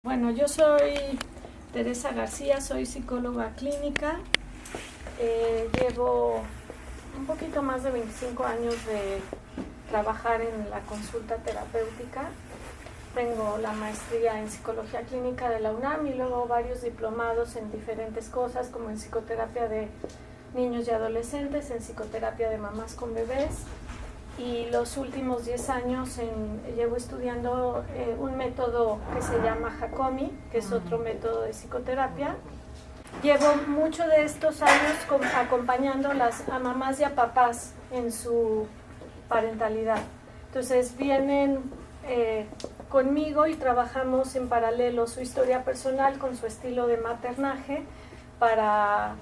Bueno, yo soy Teresa García, soy psicóloga clínica. Llevo un poquito más de 25 años de trabajar en la consulta terapéutica. Tengo la maestría en psicología clínica de la UNAM y luego varios diplomados en diferentes cosas, como en psicoterapia de niños y adolescentes, en psicoterapia de mamás con bebés. Y los últimos 10 años llevo estudiando un método que se llama Hakomi, que es otro método de psicoterapia. Llevo muchos de estos años acompañando a mamás y a papás en su parentalidad. Entonces vienen conmigo y trabajamos en paralelo su historia personal con su estilo de maternaje para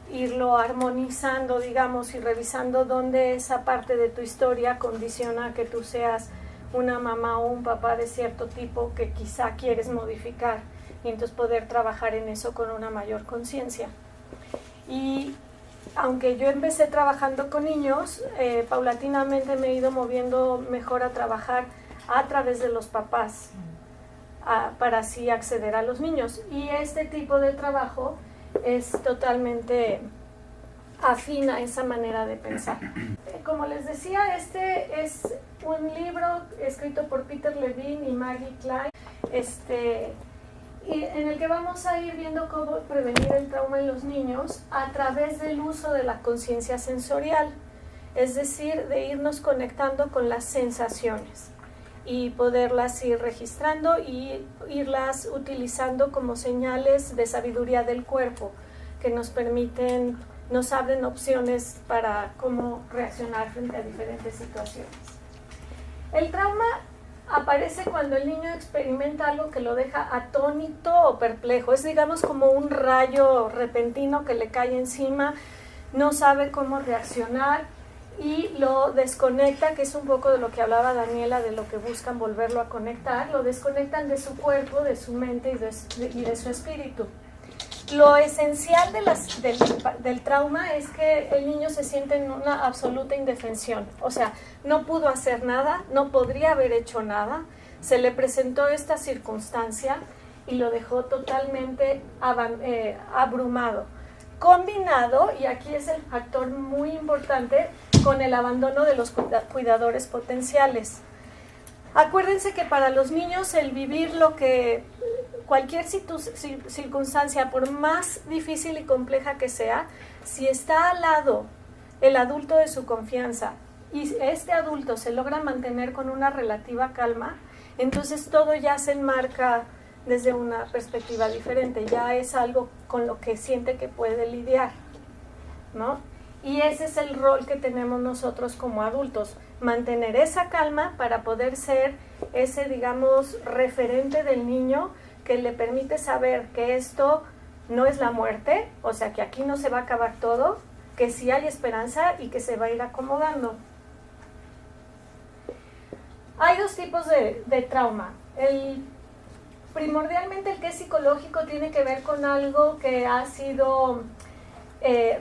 irlo armonizando, digamos, y revisando dónde esa parte de tu historia condiciona que tú seas una mamá o un papá de cierto tipo que quizá quieres modificar y entonces poder trabajar en eso con una mayor conciencia. Y aunque yo empecé trabajando con niños, paulatinamente me he ido moviendo mejor a trabajar a través de los papás para así acceder a los niños. Y este tipo de trabajo es totalmente afín a esa manera de pensar. Como les decía, este es un libro escrito por Peter Levine y Maggie Klein, y en el que vamos a ir viendo cómo prevenir el trauma en los niños a través del uso de la conciencia sensorial, es decir, de irnos conectando con las sensaciones y poderlas ir registrando y irlas utilizando como señales de sabiduría del cuerpo que nos permiten, nos abren opciones para cómo reaccionar frente a diferentes situaciones. El trauma aparece cuando el niño experimenta algo que lo deja atónito o perplejo, es digamos como un rayo repentino que le cae encima, no sabe cómo reaccionar y lo desconecta, que es un poco de lo que hablaba Daniela, de lo que buscan volverlo a conectar, lo desconectan de su cuerpo, de su mente y de su espíritu. Lo esencial del trauma es que el niño se siente en una absoluta indefensión, o sea, no pudo hacer nada, no podría haber hecho nada, se le presentó esta circunstancia y lo dejó totalmente abrumado. Combinado, y aquí es el factor muy importante, con el abandono de los cuidadores potenciales. Acuérdense que para los niños el vivir cualquier circunstancia, por más difícil y compleja que sea, si está al lado el adulto de su confianza y este adulto se logra mantener con una relativa calma, entonces todo ya se enmarca desde una perspectiva diferente, ya es algo con lo que siente que puede lidiar, ¿no? Y ese es el rol que tenemos nosotros como adultos, mantener esa calma para poder ser ese, digamos, referente del niño que le permite saber que esto no es la muerte, o sea, que aquí no se va a acabar todo, que sí hay esperanza y que se va a ir acomodando. Hay dos tipos de trauma. Primordialmente el que es psicológico tiene que ver con algo que ha sido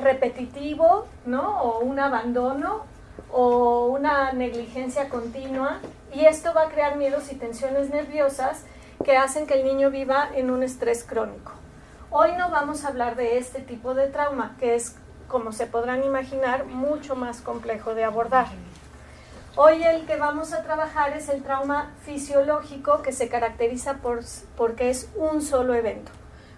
repetitivo, ¿no? O un abandono o una negligencia continua, y esto va a crear miedos y tensiones nerviosas que hacen que el niño viva en un estrés crónico. Hoy no vamos a hablar de este tipo de trauma, que es, como se podrán imaginar, mucho más complejo de abordar. Hoy el que vamos a trabajar es el trauma fisiológico, que se caracteriza porque es un solo evento.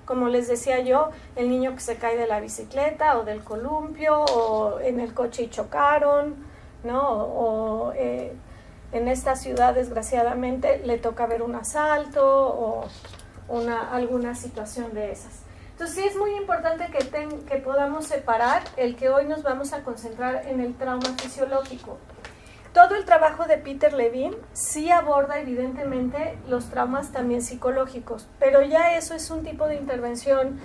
Como les decía yo, el niño que se cae de la bicicleta o del columpio o en el coche y chocaron, ¿no? O en esta ciudad, desgraciadamente, le toca ver un asalto o alguna situación de esas. Entonces sí es muy importante que podamos separar el que hoy nos vamos a concentrar en el trauma fisiológico. Todo el trabajo de Peter Levine sí aborda evidentemente los traumas también psicológicos, pero ya eso es un tipo de intervención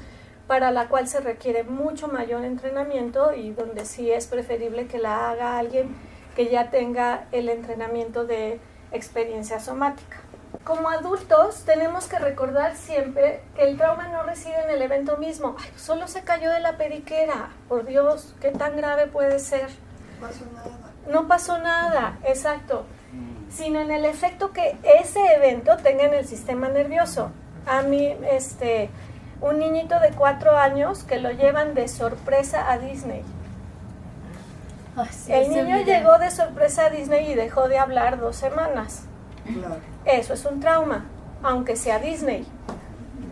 para la cual se requiere mucho mayor entrenamiento y donde sí es preferible que la haga alguien que ya tenga el entrenamiento de experiencia somática. Como adultos tenemos que recordar siempre que el trauma no reside en el evento mismo. Ay, solo se cayó de la periquera, por Dios, ¿qué tan grave puede ser? No pasó nada. No pasó nada, exacto, sino en el efecto que ese evento tenga en el sistema nervioso. a mí, un niñito de 4 años que lo llevan de sorpresa a Disney. Ay, sí, El niño llegó de sorpresa a Disney y dejó de hablar 2 semanas. Claro. Eso es un trauma, aunque sea Disney,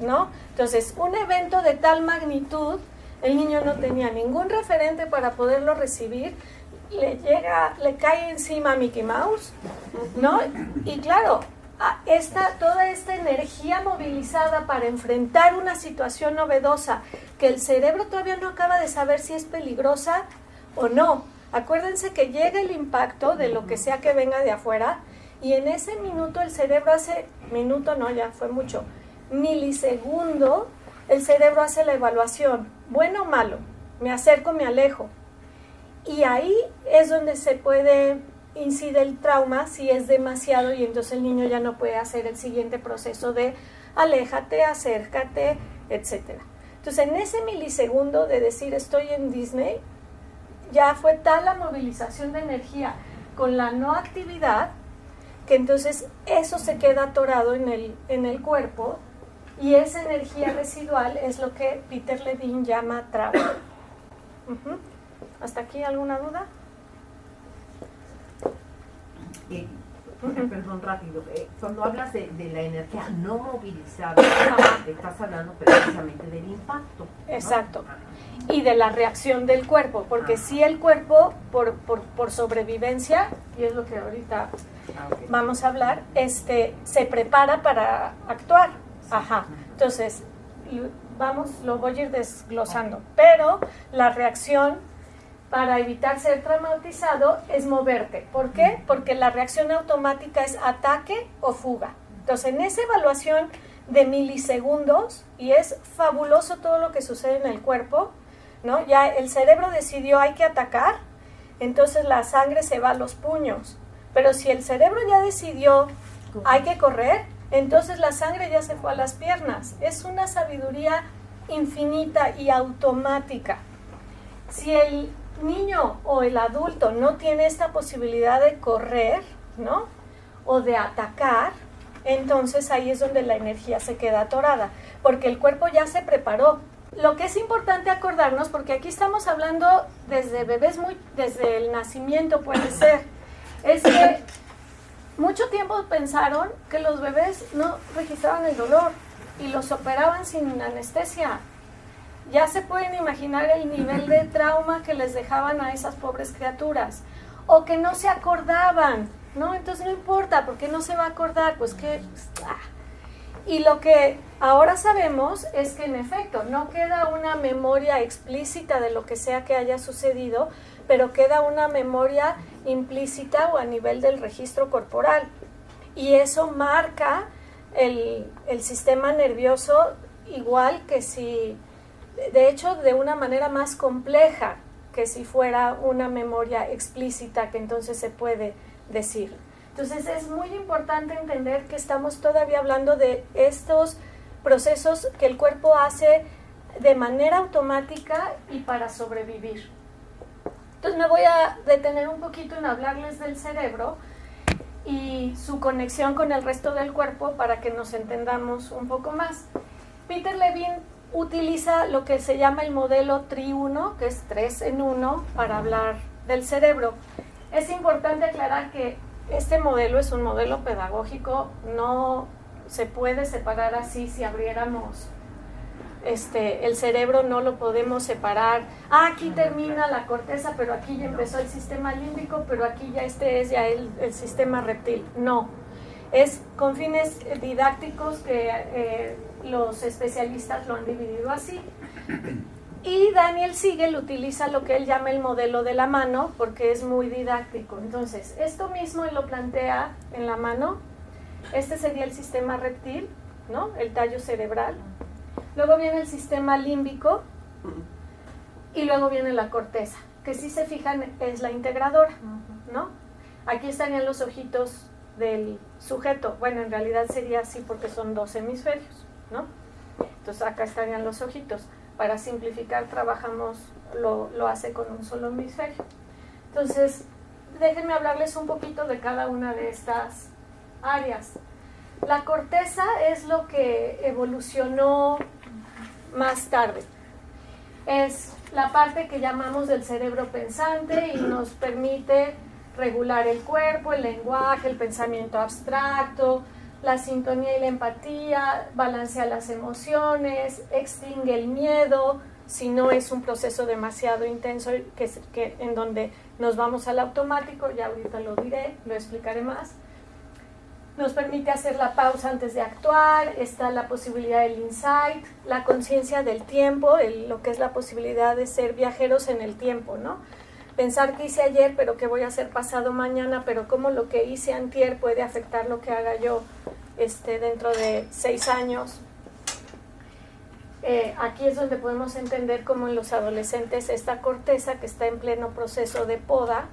¿no? Entonces, un evento de tal magnitud, el niño no tenía ningún referente para poderlo recibir, le cae encima Mickey Mouse, ¿no? Y claro, toda esta energía movilizada para enfrentar una situación novedosa que el cerebro todavía no acaba de saber si es peligrosa o no. Acuérdense que llega el impacto de lo que sea que venga de afuera y en ese minuto el cerebro ya fue mucho, milisegundo, el cerebro hace la evaluación, bueno o malo, me acerco, me alejo. Y ahí es donde incide el trauma si es demasiado y entonces el niño ya no puede hacer el siguiente proceso de aléjate, acércate, etc. Entonces en ese milisegundo de decir estoy en Disney, ya fue tal la movilización de energía con la no actividad que entonces eso se queda atorado en el cuerpo y esa energía residual es lo que Peter Levine llama trauma. ¿Hasta aquí alguna duda? Perdón, rápido. Cuando hablas de la energía no movilizada, estás hablando precisamente del impacto, ¿no? Exacto. Y de la reacción del cuerpo, porque si el cuerpo, por sobrevivencia, y es lo que ahorita vamos a hablar, se prepara para actuar. Ajá. Entonces, lo voy a ir desglosando. Pero la reacción para evitar ser traumatizado es moverte. ¿Por qué? Porque la reacción automática es ataque o fuga. Entonces, en esa evaluación de milisegundos, y es fabuloso todo lo que sucede en el cuerpo, ¿no? Ya el cerebro decidió hay que atacar, entonces la sangre se va a los puños. Pero si el cerebro ya decidió hay que correr, entonces la sangre ya se fue a las piernas. Es una sabiduría infinita y automática. Si el niño o el adulto no tiene esta posibilidad de correr, ¿no? O de atacar, entonces ahí es donde la energía se queda atorada, porque el cuerpo ya se preparó. Lo que es importante acordarnos, porque aquí estamos hablando desde bebés, desde el nacimiento puede ser, es que mucho tiempo pensaron que los bebés no registraban el dolor y los operaban sin anestesia. Ya se pueden imaginar el nivel de trauma que les dejaban a esas pobres criaturas. O que no se acordaban, ¿no? Entonces no importa, ¿por qué no se va a acordar? Pues que... Y lo que ahora sabemos es que en efecto no queda una memoria explícita de lo que sea que haya sucedido, pero queda una memoria implícita o a nivel del registro corporal. Y eso marca el sistema nervioso igual que si... De hecho, de una manera más compleja que si fuera una memoria explícita que entonces se puede decir. Entonces es muy importante entender que estamos todavía hablando de estos procesos que el cuerpo hace de manera automática y para sobrevivir. Entonces me voy a detener un poquito en hablarles del cerebro y su conexión con el resto del cuerpo para que nos entendamos un poco más. Peter Levine utiliza lo que se llama el modelo TRI-1, que es 3 en 1, para hablar del cerebro. Es importante aclarar que este modelo es un modelo pedagógico, no se puede separar así si abriéramos el cerebro, no lo podemos separar. Aquí termina la corteza, pero aquí ya empezó el sistema límbico, pero aquí ya es ya el sistema reptil. No, es con fines didácticos que los especialistas lo han dividido así. Y Daniel Siegel utiliza lo que él llama el modelo de la mano porque es muy didáctico. Entonces, esto mismo él lo plantea en la mano. Este sería el sistema reptil, ¿no? El tallo cerebral. Luego viene el sistema límbico y luego viene la corteza, que si se fijan es la integradora, ¿no? Aquí estarían los ojitos del sujeto. Bueno, en realidad sería así porque son 2 hemisferios, ¿no? Entonces acá estarían los ojitos. Para simplificar trabajamos, lo hace con un solo hemisferio. Entonces, déjenme hablarles un poquito de cada una de estas áreas. La corteza es lo que evolucionó más tarde. Es la parte que llamamos del cerebro pensante y nos permite regular el cuerpo, el lenguaje, el pensamiento abstracto, la sintonía y la empatía, balancea las emociones, extingue el miedo, si no es un proceso demasiado intenso en donde nos vamos al automático, ya ahorita lo diré, lo explicaré más. Nos permite hacer la pausa antes de actuar, está la posibilidad del insight, la conciencia del tiempo, lo que es la posibilidad de ser viajeros en el tiempo, ¿no? Pensar que hice ayer, pero que voy a hacer pasado mañana, pero cómo lo que hice antier puede afectar lo que haga yo dentro de 6 años. Aquí es donde podemos entender cómo en los adolescentes esta corteza que está en pleno proceso de poda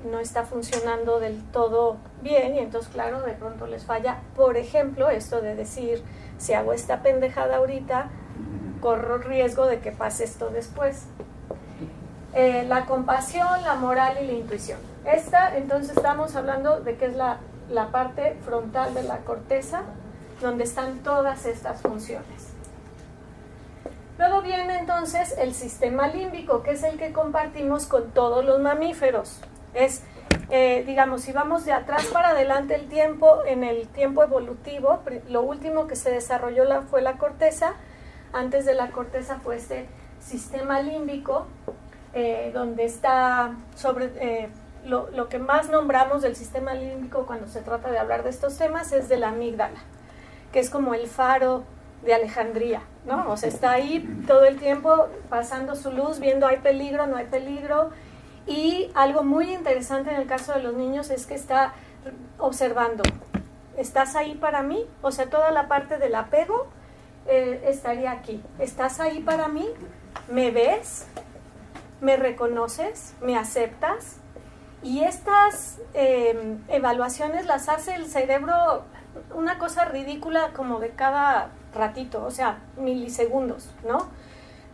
no está funcionando del todo bien y entonces claro, de pronto les falla, por ejemplo, esto de decir, si hago esta pendejada ahorita, corro riesgo de que pase esto después. La compasión, la moral y la intuición. Entonces estamos hablando de que es la parte frontal de la corteza, donde están todas estas funciones. Luego viene entonces el sistema límbico, que es el que compartimos con todos los mamíferos. Digamos, si vamos de atrás para adelante en el tiempo evolutivo, lo último que se desarrolló fue la corteza. Antes de la corteza fue este sistema límbico, donde está lo que más nombramos del sistema límbico cuando se trata de hablar de estos temas es de la amígdala, que es como el faro de Alejandría, ¿no? O sea, está ahí todo el tiempo pasando su luz, viendo hay peligro, no hay peligro. Y algo muy interesante en el caso de los niños es que está observando, ¿estás ahí para mí? O sea, toda la parte del apego estaría aquí. ¿Estás ahí para mí? ¿Me ves? ¿Me reconoces? ¿Me aceptas? Y estas evaluaciones las hace el cerebro, una cosa ridícula como de cada ratito, o sea, milisegundos, ¿no?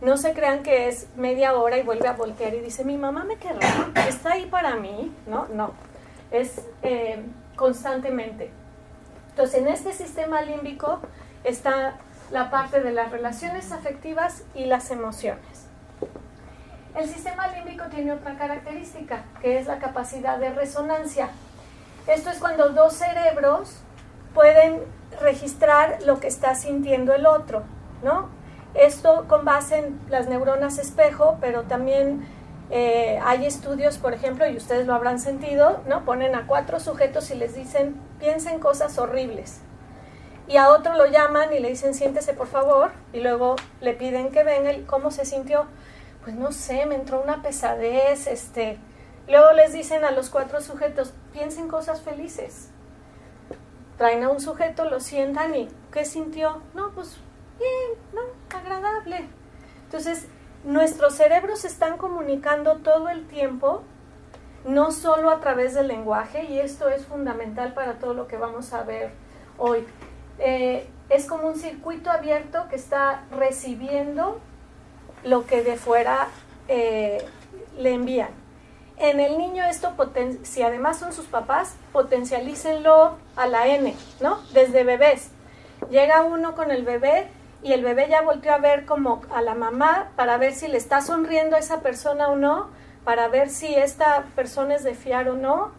No se crean que es media hora y vuelve a voltear y dice, mi mamá me querrá, está ahí para mí, ¿no? No, es constantemente. Entonces, en este sistema límbico está la parte de las relaciones afectivas y las emociones. El sistema límbico tiene otra característica, que es la capacidad de resonancia. Esto es cuando dos cerebros pueden registrar lo que está sintiendo el otro, ¿no? Esto con base en las neuronas espejo, pero también hay estudios, por ejemplo, y ustedes lo habrán sentido, ¿no? Ponen a 4 sujetos y les dicen, piensen cosas horribles. Y a otro lo llaman y le dicen, siéntese por favor, y luego le piden que venga, ¿cómo se sintió? Pues no sé, me entró una pesadez, Luego les dicen a los 4 sujetos, piensen cosas felices. Traen a un sujeto, lo sientan y, ¿qué sintió? No, pues bien, no, agradable. Entonces, nuestros cerebros se están comunicando todo el tiempo, no solo a través del lenguaje, y esto es fundamental para todo lo que vamos a ver hoy. Es como un circuito abierto que está recibiendo lo que de fuera le envían. En el niño esto, si además son sus papás, potencialícenlo a la N, ¿no? Desde bebés. Llega uno con el bebé y el bebé ya volteó a ver como a la mamá para ver si le está sonriendo a esa persona o no, para ver si esta persona es de fiar o no.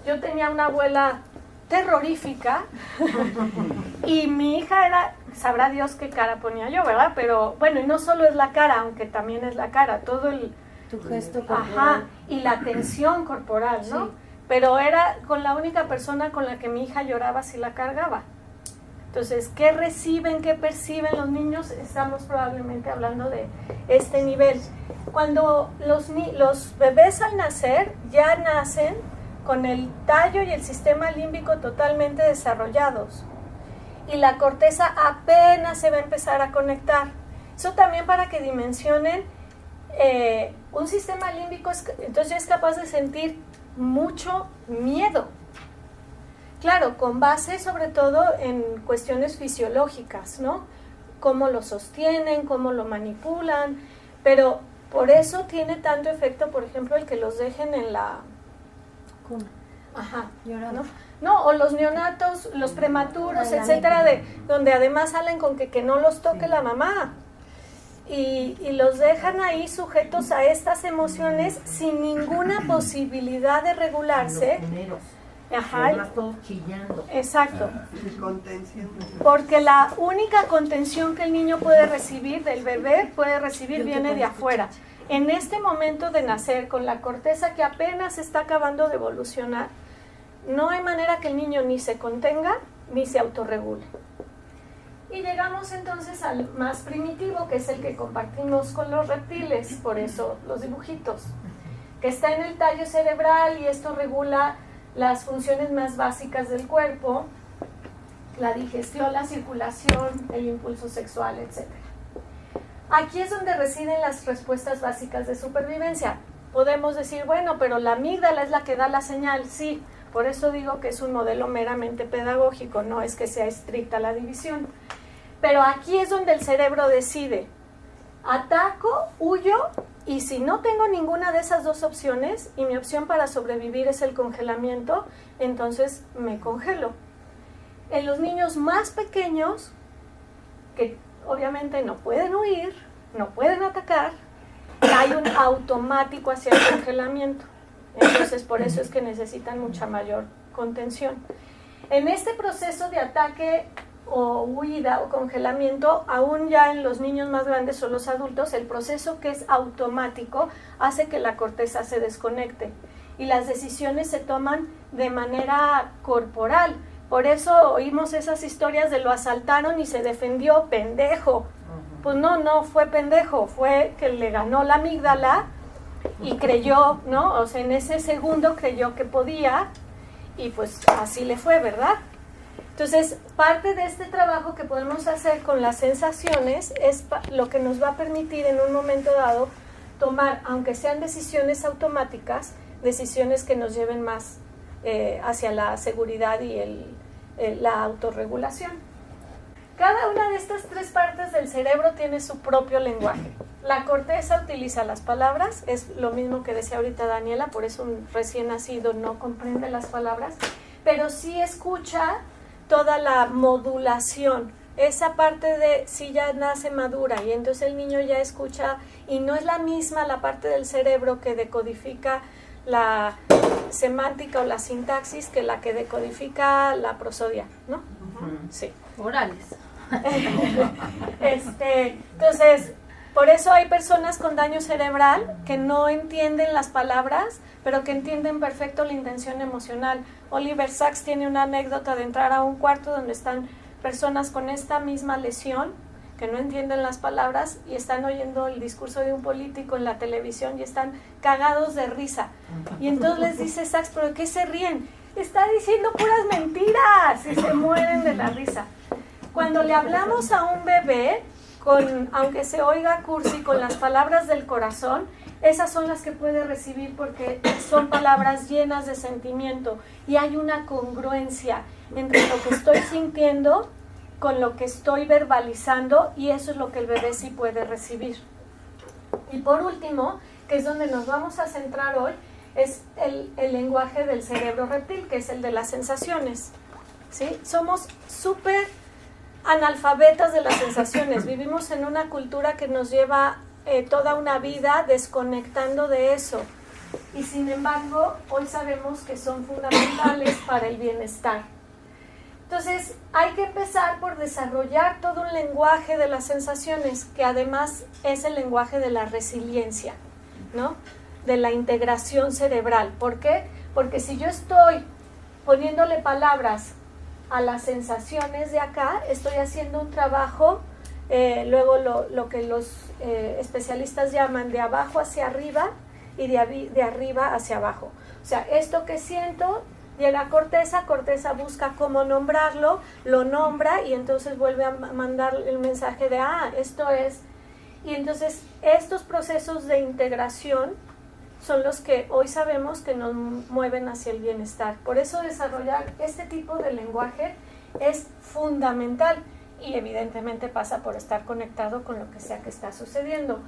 Yo tenía una abuela terrorífica y mi hija era, sabrá Dios qué cara ponía yo, ¿verdad? Pero bueno, y no solo es la cara, aunque también es la cara, todo tu gesto corporal. Ajá, y la tensión corporal, ¿no? Sí. Pero era con la única persona con la que mi hija lloraba si la cargaba. Entonces, ¿qué reciben, qué perciben los niños? Estamos probablemente hablando de este nivel. Cuando los bebés al nacer, ya nacen con el tallo y el sistema límbico totalmente desarrollados. Y la corteza apenas se va a empezar a conectar. Eso también para que dimensionen, un sistema límbico entonces ya es capaz de sentir mucho miedo. Claro, con base sobre todo en cuestiones fisiológicas, ¿no? Cómo lo sostienen, cómo lo manipulan, pero por eso tiene tanto efecto, por ejemplo, el que los dejen en la... Ajá. Llorando. No, o los neonatos, los prematuros, La etcétera, amígdala. donde además salen con que no los toque Sí. la mamá. Y los dejan ahí sujetos a estas emociones sin ninguna posibilidad de regularse. Los primeros. Ajá. Además todos chillando. Exacto. De contención. Porque la única contención que el niño puede recibir, del bebé puede recibir, viene de afuera. En este momento de nacer, con la corteza que apenas está acabando de evolucionar, no hay manera que el niño ni se contenga ni se autorregule. Y llegamos entonces al más primitivo, que es el que compartimos con los reptiles, por eso los dibujitos, que está en el tallo cerebral, y esto regula las funciones más básicas del cuerpo, la digestión, la circulación, el impulso sexual, etc. Aquí es donde residen las respuestas básicas de supervivencia. Podemos decir, bueno, pero la amígdala es la que da la señal, sí, por eso digo que es un modelo meramente pedagógico, no es que sea estricta la división. Pero aquí es donde el cerebro decide, ataco, huyo, y si no tengo ninguna de esas dos opciones, y mi opción para sobrevivir es el congelamiento, entonces me congelo. En los niños más pequeños, que obviamente no pueden huir, no pueden atacar, hay un automático hacia el congelamiento. Entonces, por eso es que necesitan mucha mayor contención. En este proceso de ataque o huida o congelamiento, aún ya en los niños más grandes o los adultos, el proceso que es automático hace que la corteza se desconecte y las decisiones se toman de manera corporal. Por eso oímos esas historias de lo asaltaron y se defendió, pendejo. Pues no fue pendejo, fue que le ganó la amígdala y creyó, ¿no? O sea, en ese segundo creyó que podía y pues así le fue, ¿verdad? Entonces, parte de este trabajo que podemos hacer con las sensaciones es lo que nos va a permitir en un momento dado tomar, aunque sean decisiones automáticas, decisiones que nos lleven más hacia la seguridad y la autorregulación. Cada una de estas tres partes del cerebro tiene su propio lenguaje. La corteza utiliza las palabras, es lo mismo que decía ahorita Daniela, por eso un recién nacido no comprende las palabras, pero sí escucha toda la modulación, esa parte de si ya nace madura y entonces el niño ya escucha y no es la misma la parte del cerebro que decodifica la semántica o la sintaxis que la que decodifica la prosodia, ¿no? Sí. Orales. Entonces, por eso hay personas con daño cerebral que no entienden las palabras, pero que entienden perfecto la intención emocional. Oliver Sacks tiene una anécdota de entrar a un cuarto donde están personas con esta misma lesión, que no entienden las palabras y están oyendo el discurso de un político en la televisión y están cagados de risa. Y entonces les dice Sacks, ¿pero qué se ríen? Está diciendo puras mentiras y se mueren de la risa. Cuando le hablamos a un bebé, aunque se oiga cursi, con las palabras del corazón, esas son las que puede recibir porque son palabras llenas de sentimiento y hay una congruencia entre lo que estoy sintiendo con lo que estoy verbalizando, y eso es lo que el bebé sí puede recibir. Y por último, que es donde nos vamos a centrar hoy, es el lenguaje del cerebro reptil, que es el de las sensaciones, ¿sí? Somos súper analfabetas de las sensaciones, vivimos en una cultura que nos lleva toda una vida desconectando de eso, y sin embargo hoy sabemos que son fundamentales para el bienestar. Entonces hay que empezar por desarrollar todo un lenguaje de las sensaciones, que además es el lenguaje de la resiliencia, ¿no? De la integración cerebral. ¿Por qué? Porque si yo estoy poniéndole palabras a las sensaciones de acá, estoy haciendo un trabajo, luego lo que los especialistas llaman de abajo hacia arriba y de arriba hacia abajo. O sea, esto que siento llega a corteza busca cómo nombrarlo, lo nombra y entonces vuelve a mandar el mensaje de, esto es. Y entonces estos procesos de integración son los que hoy sabemos que nos mueven hacia el bienestar. Por eso desarrollar este tipo de lenguaje es fundamental y evidentemente pasa por estar conectado con lo que sea que está sucediendo.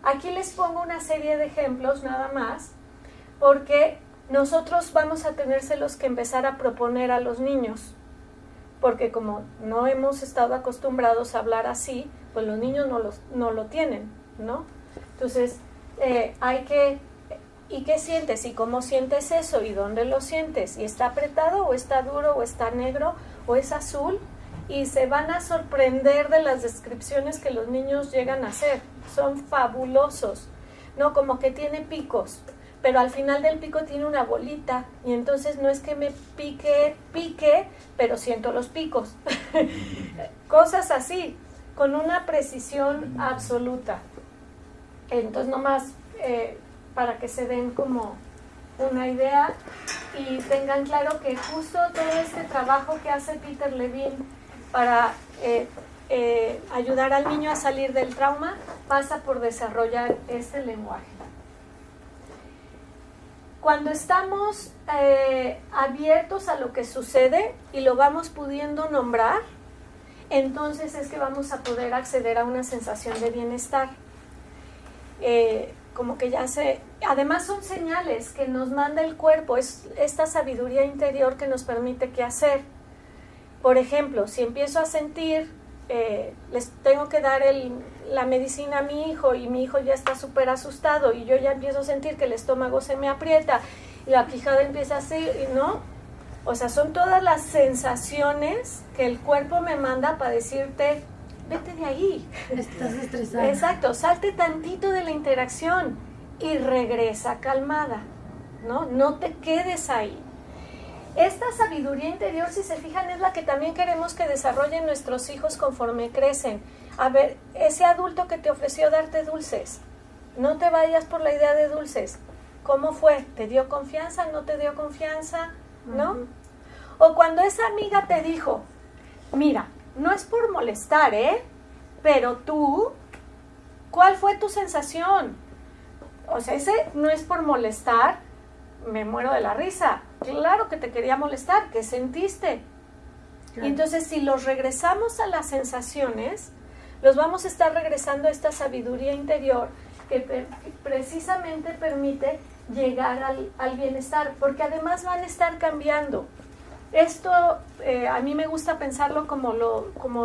Aquí les pongo una serie de ejemplos nada más, porque nosotros vamos a tenérselos que empezar a proponer a los niños, porque como no hemos estado acostumbrados a hablar así, pues los niños no lo tienen, ¿no? Entonces, hay que, ¿y qué sientes? ¿Y cómo sientes eso? ¿Y dónde lo sientes? ¿Y está apretado o está duro o está negro o es azul? Y se van a sorprender de las descripciones que los niños llegan a hacer. Son fabulosos, ¿no? Como que tiene picos, pero al final del pico tiene una bolita y entonces no es que me pique, pero siento los picos. Cosas así, con una precisión absoluta. Entonces, nomás para que se den como una idea y tengan claro que justo todo este trabajo que hace Peter Levine para ayudar al niño a salir del trauma pasa por desarrollar este lenguaje. Cuando estamos abiertos a lo que sucede y lo vamos pudiendo nombrar, entonces es que vamos a poder acceder a una sensación de bienestar. Como que además son señales que nos manda el cuerpo, es esta sabiduría interior que nos permite qué hacer. Por ejemplo, si empiezo a sentir, les tengo que dar la medicina a mi hijo y mi hijo ya está súper asustado y yo ya empiezo a sentir que el estómago se me aprieta y la quijada empieza así, ¿no? O sea, son todas las sensaciones que el cuerpo me manda para decirte, vete de ahí. Estás estresada. Exacto, salte tantito de la interacción y regresa calmada, ¿no? No te quedes ahí. Esta sabiduría interior, si se fijan, es la que también queremos que desarrollen nuestros hijos conforme crecen. A ver, ese adulto que te ofreció darte dulces, no te vayas por la idea de dulces. ¿Cómo fue? ¿Te dio confianza? ¿No te dio confianza? ¿No? Uh-huh. O cuando esa amiga te dijo, mira, no es por molestar, pero tú, ¿cuál fue tu sensación? O sea, ese no es por molestar, me muero de la risa. Claro que te quería molestar, ¿qué sentiste? Claro. Y entonces si los regresamos a las sensaciones, los vamos a estar regresando a esta sabiduría interior que precisamente permite llegar al bienestar, porque además van a estar cambiando. Esto a mí me gusta pensarlo como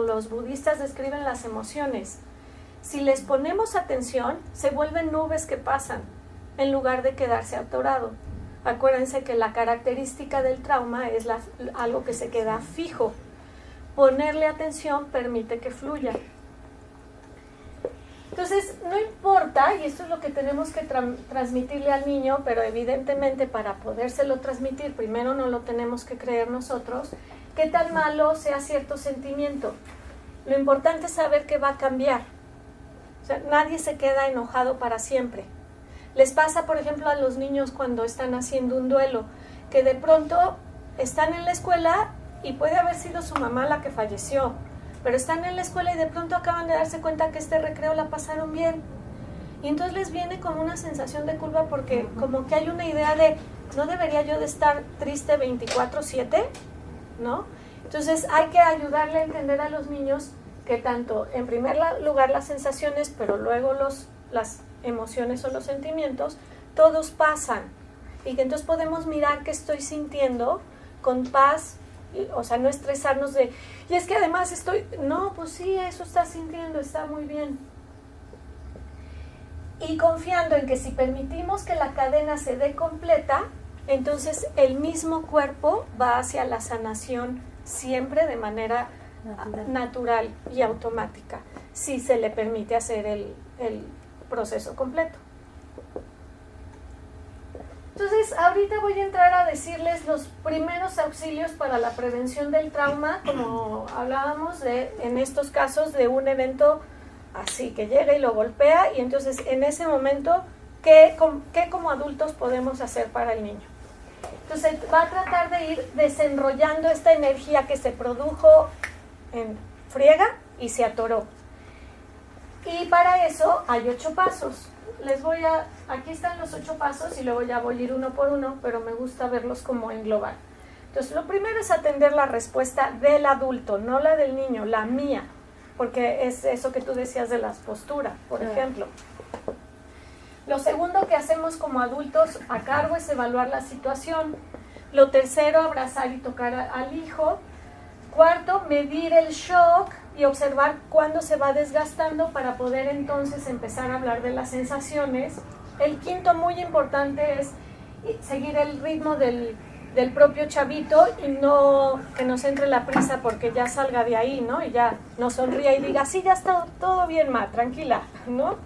los budistas describen las emociones. Si les ponemos atención, se vuelven nubes que pasan en lugar de quedarse atorado. Acuérdense que la característica del trauma es algo que se queda fijo. Ponerle atención permite que fluya. Entonces, no importa, y esto es lo que tenemos que transmitirle al niño, pero evidentemente para podérselo transmitir, primero no lo tenemos que creer nosotros, qué tan malo sea cierto sentimiento. Lo importante es saber que va a cambiar. O sea, nadie se queda enojado para siempre. Les pasa, por ejemplo, a los niños cuando están haciendo un duelo, que de pronto están en la escuela y puede haber sido su mamá la que falleció, pero están en la escuela y de pronto acaban de darse cuenta que este recreo la pasaron bien. Y entonces les viene como una sensación de culpa porque como que hay una idea de, ¿no debería yo de estar triste 24/7? ¿No? Entonces hay que ayudarle a entender a los niños que tanto, en primer lugar, las sensaciones, pero luego las emociones o los sentimientos, todos pasan. Y que entonces podemos mirar qué estoy sintiendo con paz, o sea, no estresarnos de, y es que además no, pues sí, eso estás sintiendo, está muy bien. Y confiando en que si permitimos que la cadena se dé completa, entonces el mismo cuerpo va hacia la sanación siempre de manera natural y automática, si se le permite hacer el proceso completo. Entonces, ahorita voy a entrar a decirles los primeros auxilios para la prevención del trauma, como hablábamos en estos casos de un evento así que llega y lo golpea, y entonces en ese momento, ¿qué como adultos podemos hacer para el niño? Entonces va a tratar de ir desenrollando esta energía que se produjo en friega y se atoró. Y para eso hay 8 pasos. Aquí están los 8 pasos y luego ya voy a ir uno por uno, pero me gusta verlos como en global. Entonces, lo primero es atender la respuesta del adulto, no la del niño, la mía, porque es eso que tú decías de las posturas, por ejemplo. Lo segundo que hacemos como adultos a cargo es evaluar la situación. Lo tercero, abrazar y tocar al hijo. Cuarto, medir el shock y observar cuándo se va desgastando para poder entonces empezar a hablar de las sensaciones. El quinto, muy importante, es seguir el ritmo del propio chavito y no que nos entre la prisa porque ya salga de ahí, ¿no? Y ya nos sonría y diga, sí, ya está todo bien, ma, tranquila, ¿no?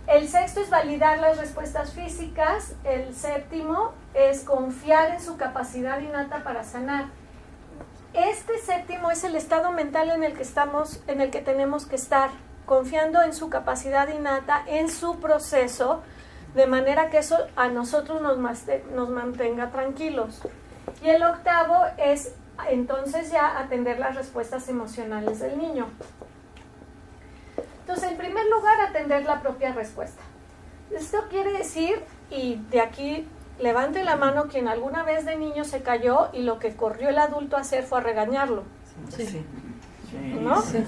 El sexto es validar las respuestas físicas. El séptimo es confiar en su capacidad innata para sanar. Este séptimo es el estado mental en el que estamos, en el que tenemos que estar, confiando en su capacidad innata, en su proceso, de manera que eso a nosotros nos mantenga tranquilos. Y el octavo es entonces ya atender las respuestas emocionales del niño. Entonces, en primer lugar, atender la propia respuesta. Esto quiere decir, y de aquí levante la mano quien alguna vez de niño se cayó y lo que corrió el adulto a hacer fue a regañarlo. Sí. ¿No? Sí.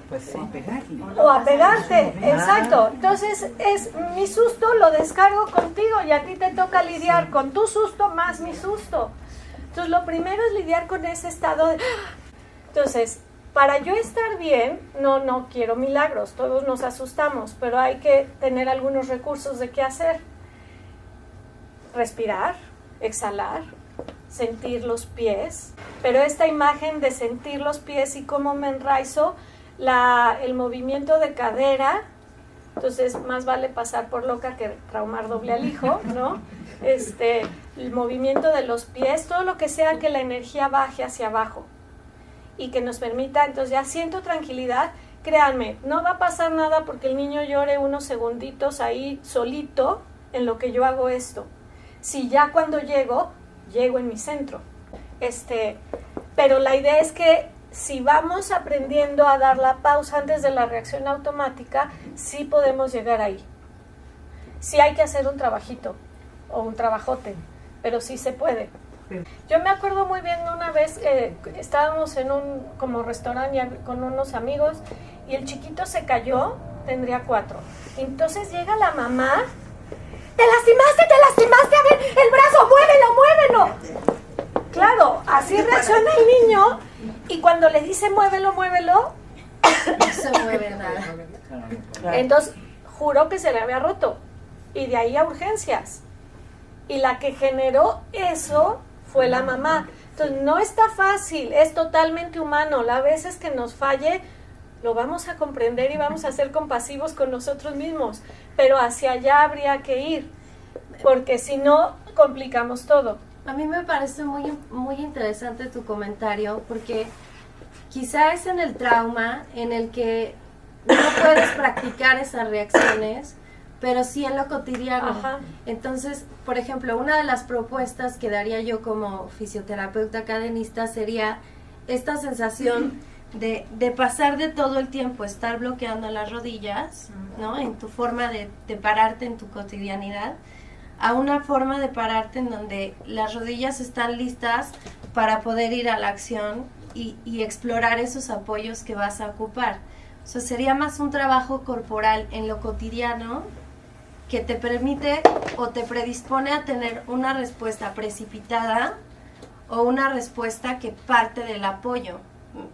Pues sí, pegarle. O a pegarte, exacto. Entonces, es mi susto lo descargo contigo y a ti te toca lidiar con tu susto más mi susto. Entonces, lo primero es lidiar con ese estado de... Entonces, para yo estar bien, no quiero milagros, todos nos asustamos, pero hay que tener algunos recursos de qué hacer. Respirar, exhalar, sentir los pies, pero esta imagen de sentir los pies y cómo me enraizo, el movimiento de cadera, entonces más vale pasar por loca que traumar doble al hijo, ¿no? El movimiento de los pies, todo lo que sea que la energía baje hacia abajo y que nos permita, entonces ya siento tranquilidad. Créanme, no va a pasar nada porque el niño llore unos segunditos ahí solito en lo que yo hago esto. Si ya cuando llego en mi centro. Pero la idea es que si vamos aprendiendo a dar la pausa antes de la reacción automática, sí podemos llegar ahí. Sí hay que hacer un trabajito o un trabajote, pero sí se puede. Yo me acuerdo muy bien una vez, estábamos en un como restaurante con unos amigos y el chiquito se cayó, tendría 4. Entonces llega la mamá, ¡te lastimaste! A ver, el brazo, muévelo! Claro, así reacciona el niño y cuando le dice muévelo, No se mueve nada. entonces juró que se le había roto y de ahí a urgencias. Y la que generó eso fue la mamá. Entonces no está fácil, es totalmente humano. Las veces que nos falle, lo vamos a comprender y vamos a ser compasivos con nosotros mismos. Pero hacia allá habría que ir, porque si no, complicamos todo. A mí me parece muy, muy interesante tu comentario, porque quizá es en el trauma en el que no puedes practicar esas reacciones, pero sí en lo cotidiano. Ajá. Entonces, por ejemplo, una de las propuestas que daría yo como fisioterapeuta cadenista sería esta sensación de pasar de todo el tiempo estar bloqueando las rodillas, ¿no? En tu forma de pararte en tu cotidianidad, a una forma de pararte en donde las rodillas están listas para poder ir a la acción y explorar esos apoyos que vas a ocupar. O sea, sería más un trabajo corporal en lo cotidiano que te permite o te predispone a tener una respuesta precipitada o una respuesta que parte del apoyo.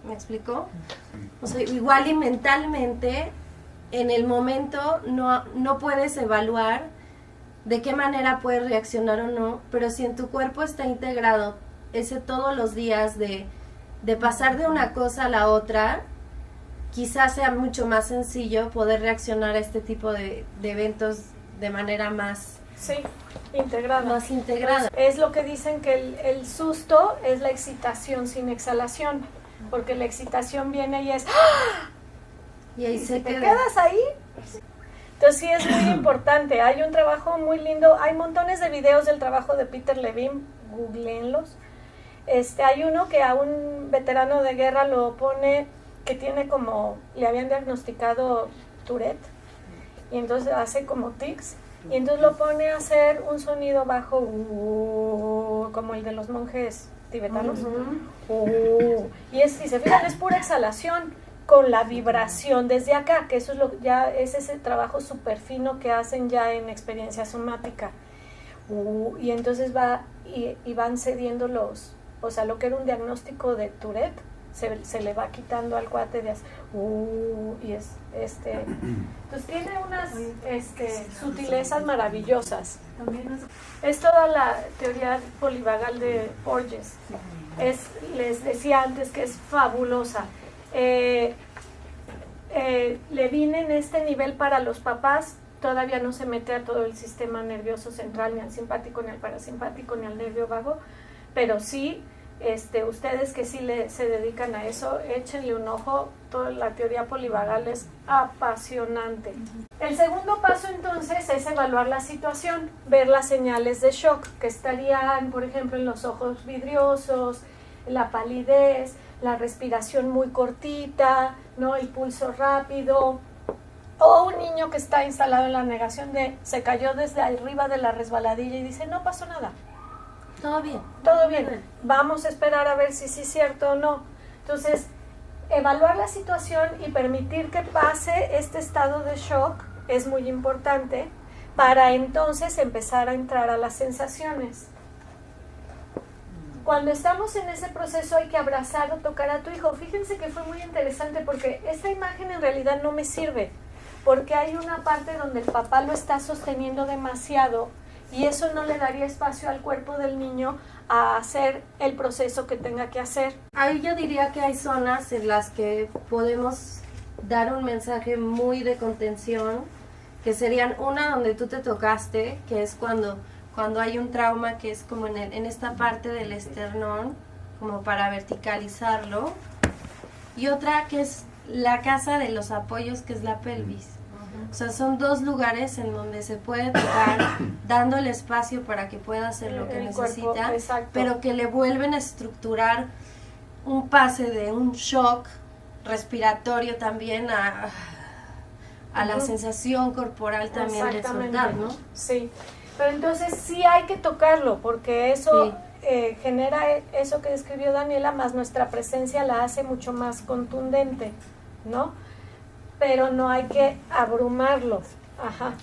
¿Me explico? O sea, igual y mentalmente en el momento no puedes evaluar de qué manera puedes reaccionar o no, pero si en tu cuerpo está integrado ese todos los días de pasar de una cosa a la otra, quizás sea mucho más sencillo poder reaccionar a este tipo de eventos de manera más integrada. Es lo que dicen que el susto es la excitación sin exhalación, porque la excitación viene y es ¡ah! Y ahí se te quedas ahí. Entonces sí es muy importante. Hay un trabajo muy lindo, hay montones de videos del trabajo de Peter Levine, googleenlos. Hay uno que a un veterano de guerra lo pone, que tiene como, le habían diagnosticado Tourette, y entonces hace como tics, y entonces lo pone a hacer un sonido bajo, como el de los monjes tibetanos. Y si se fijan, es pura exhalación, con la vibración desde acá, que eso es ya es ese trabajo súper fino que hacen ya en experiencia somática. Y entonces y van cediendo o sea, lo que era un diagnóstico de Tourette, se le va quitando al cuate de y entonces tiene unas sutilezas maravillosas. Es toda la teoría polivagal de Porges. Les decía antes que es fabulosa. Levine en este nivel para los papás todavía no se mete a todo el sistema nervioso central, ni al simpático, ni al parasimpático, ni al nervio vago, pero sí, ustedes que sí se dedican a eso, échenle un ojo. Toda la teoría polivagal es apasionante. El segundo paso entonces es evaluar la situación, ver las señales de shock que estarían, por ejemplo, en los ojos vidriosos, la palidez, la respiración muy cortita, ¿no? El pulso rápido, o un niño que está instalado en la negación se cayó desde arriba de la resbaladilla y dice, no pasó nada. Todo bien. Todo bien. Vamos a esperar a ver si sí es cierto o no. Entonces, evaluar la situación y permitir que pase este estado de shock es muy importante para entonces empezar a entrar a las sensaciones. Cuando estamos en ese proceso hay que abrazar o tocar a tu hijo. Fíjense que fue muy interesante porque esta imagen en realidad no me sirve, porque hay una parte donde el papá lo está sosteniendo demasiado y eso no le daría espacio al cuerpo del niño a hacer el proceso que tenga que hacer. Ahí yo diría que hay zonas en las que podemos dar un mensaje muy de contención, que serían una donde tú te tocaste, que es cuando hay un trauma, que es como en esta parte del esternón, como para verticalizarlo, y otra que es la casa de los apoyos, que es la pelvis. O sea, son dos lugares en donde se puede tocar, dando el espacio para que pueda hacer lo que necesita, cuerpo, pero que le vuelven a estructurar un pase de un shock respiratorio también a la sensación corporal también de soltar, ¿no? Sí, pero entonces sí hay que tocarlo, porque eso genera eso que describió Daniela, más nuestra presencia la hace mucho más contundente, ¿no? Pero no hay que abrumarlo. Ajá.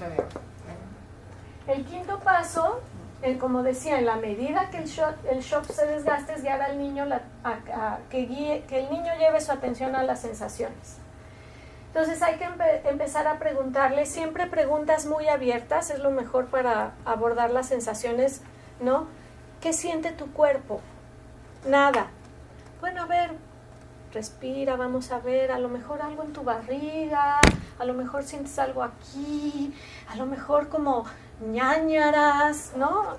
El quinto paso, como decía, en la medida que el shock se desgaste, es guiar al niño que el niño lleve su atención a las sensaciones. Entonces hay que empezar a preguntarle, siempre preguntas muy abiertas, es lo mejor para abordar las sensaciones, ¿no? ¿Qué siente tu cuerpo? Nada. Bueno, a ver, respira, vamos a ver, a lo mejor algo en tu barriga, a lo mejor sientes algo aquí, a lo mejor como ñáñaras, ¿no?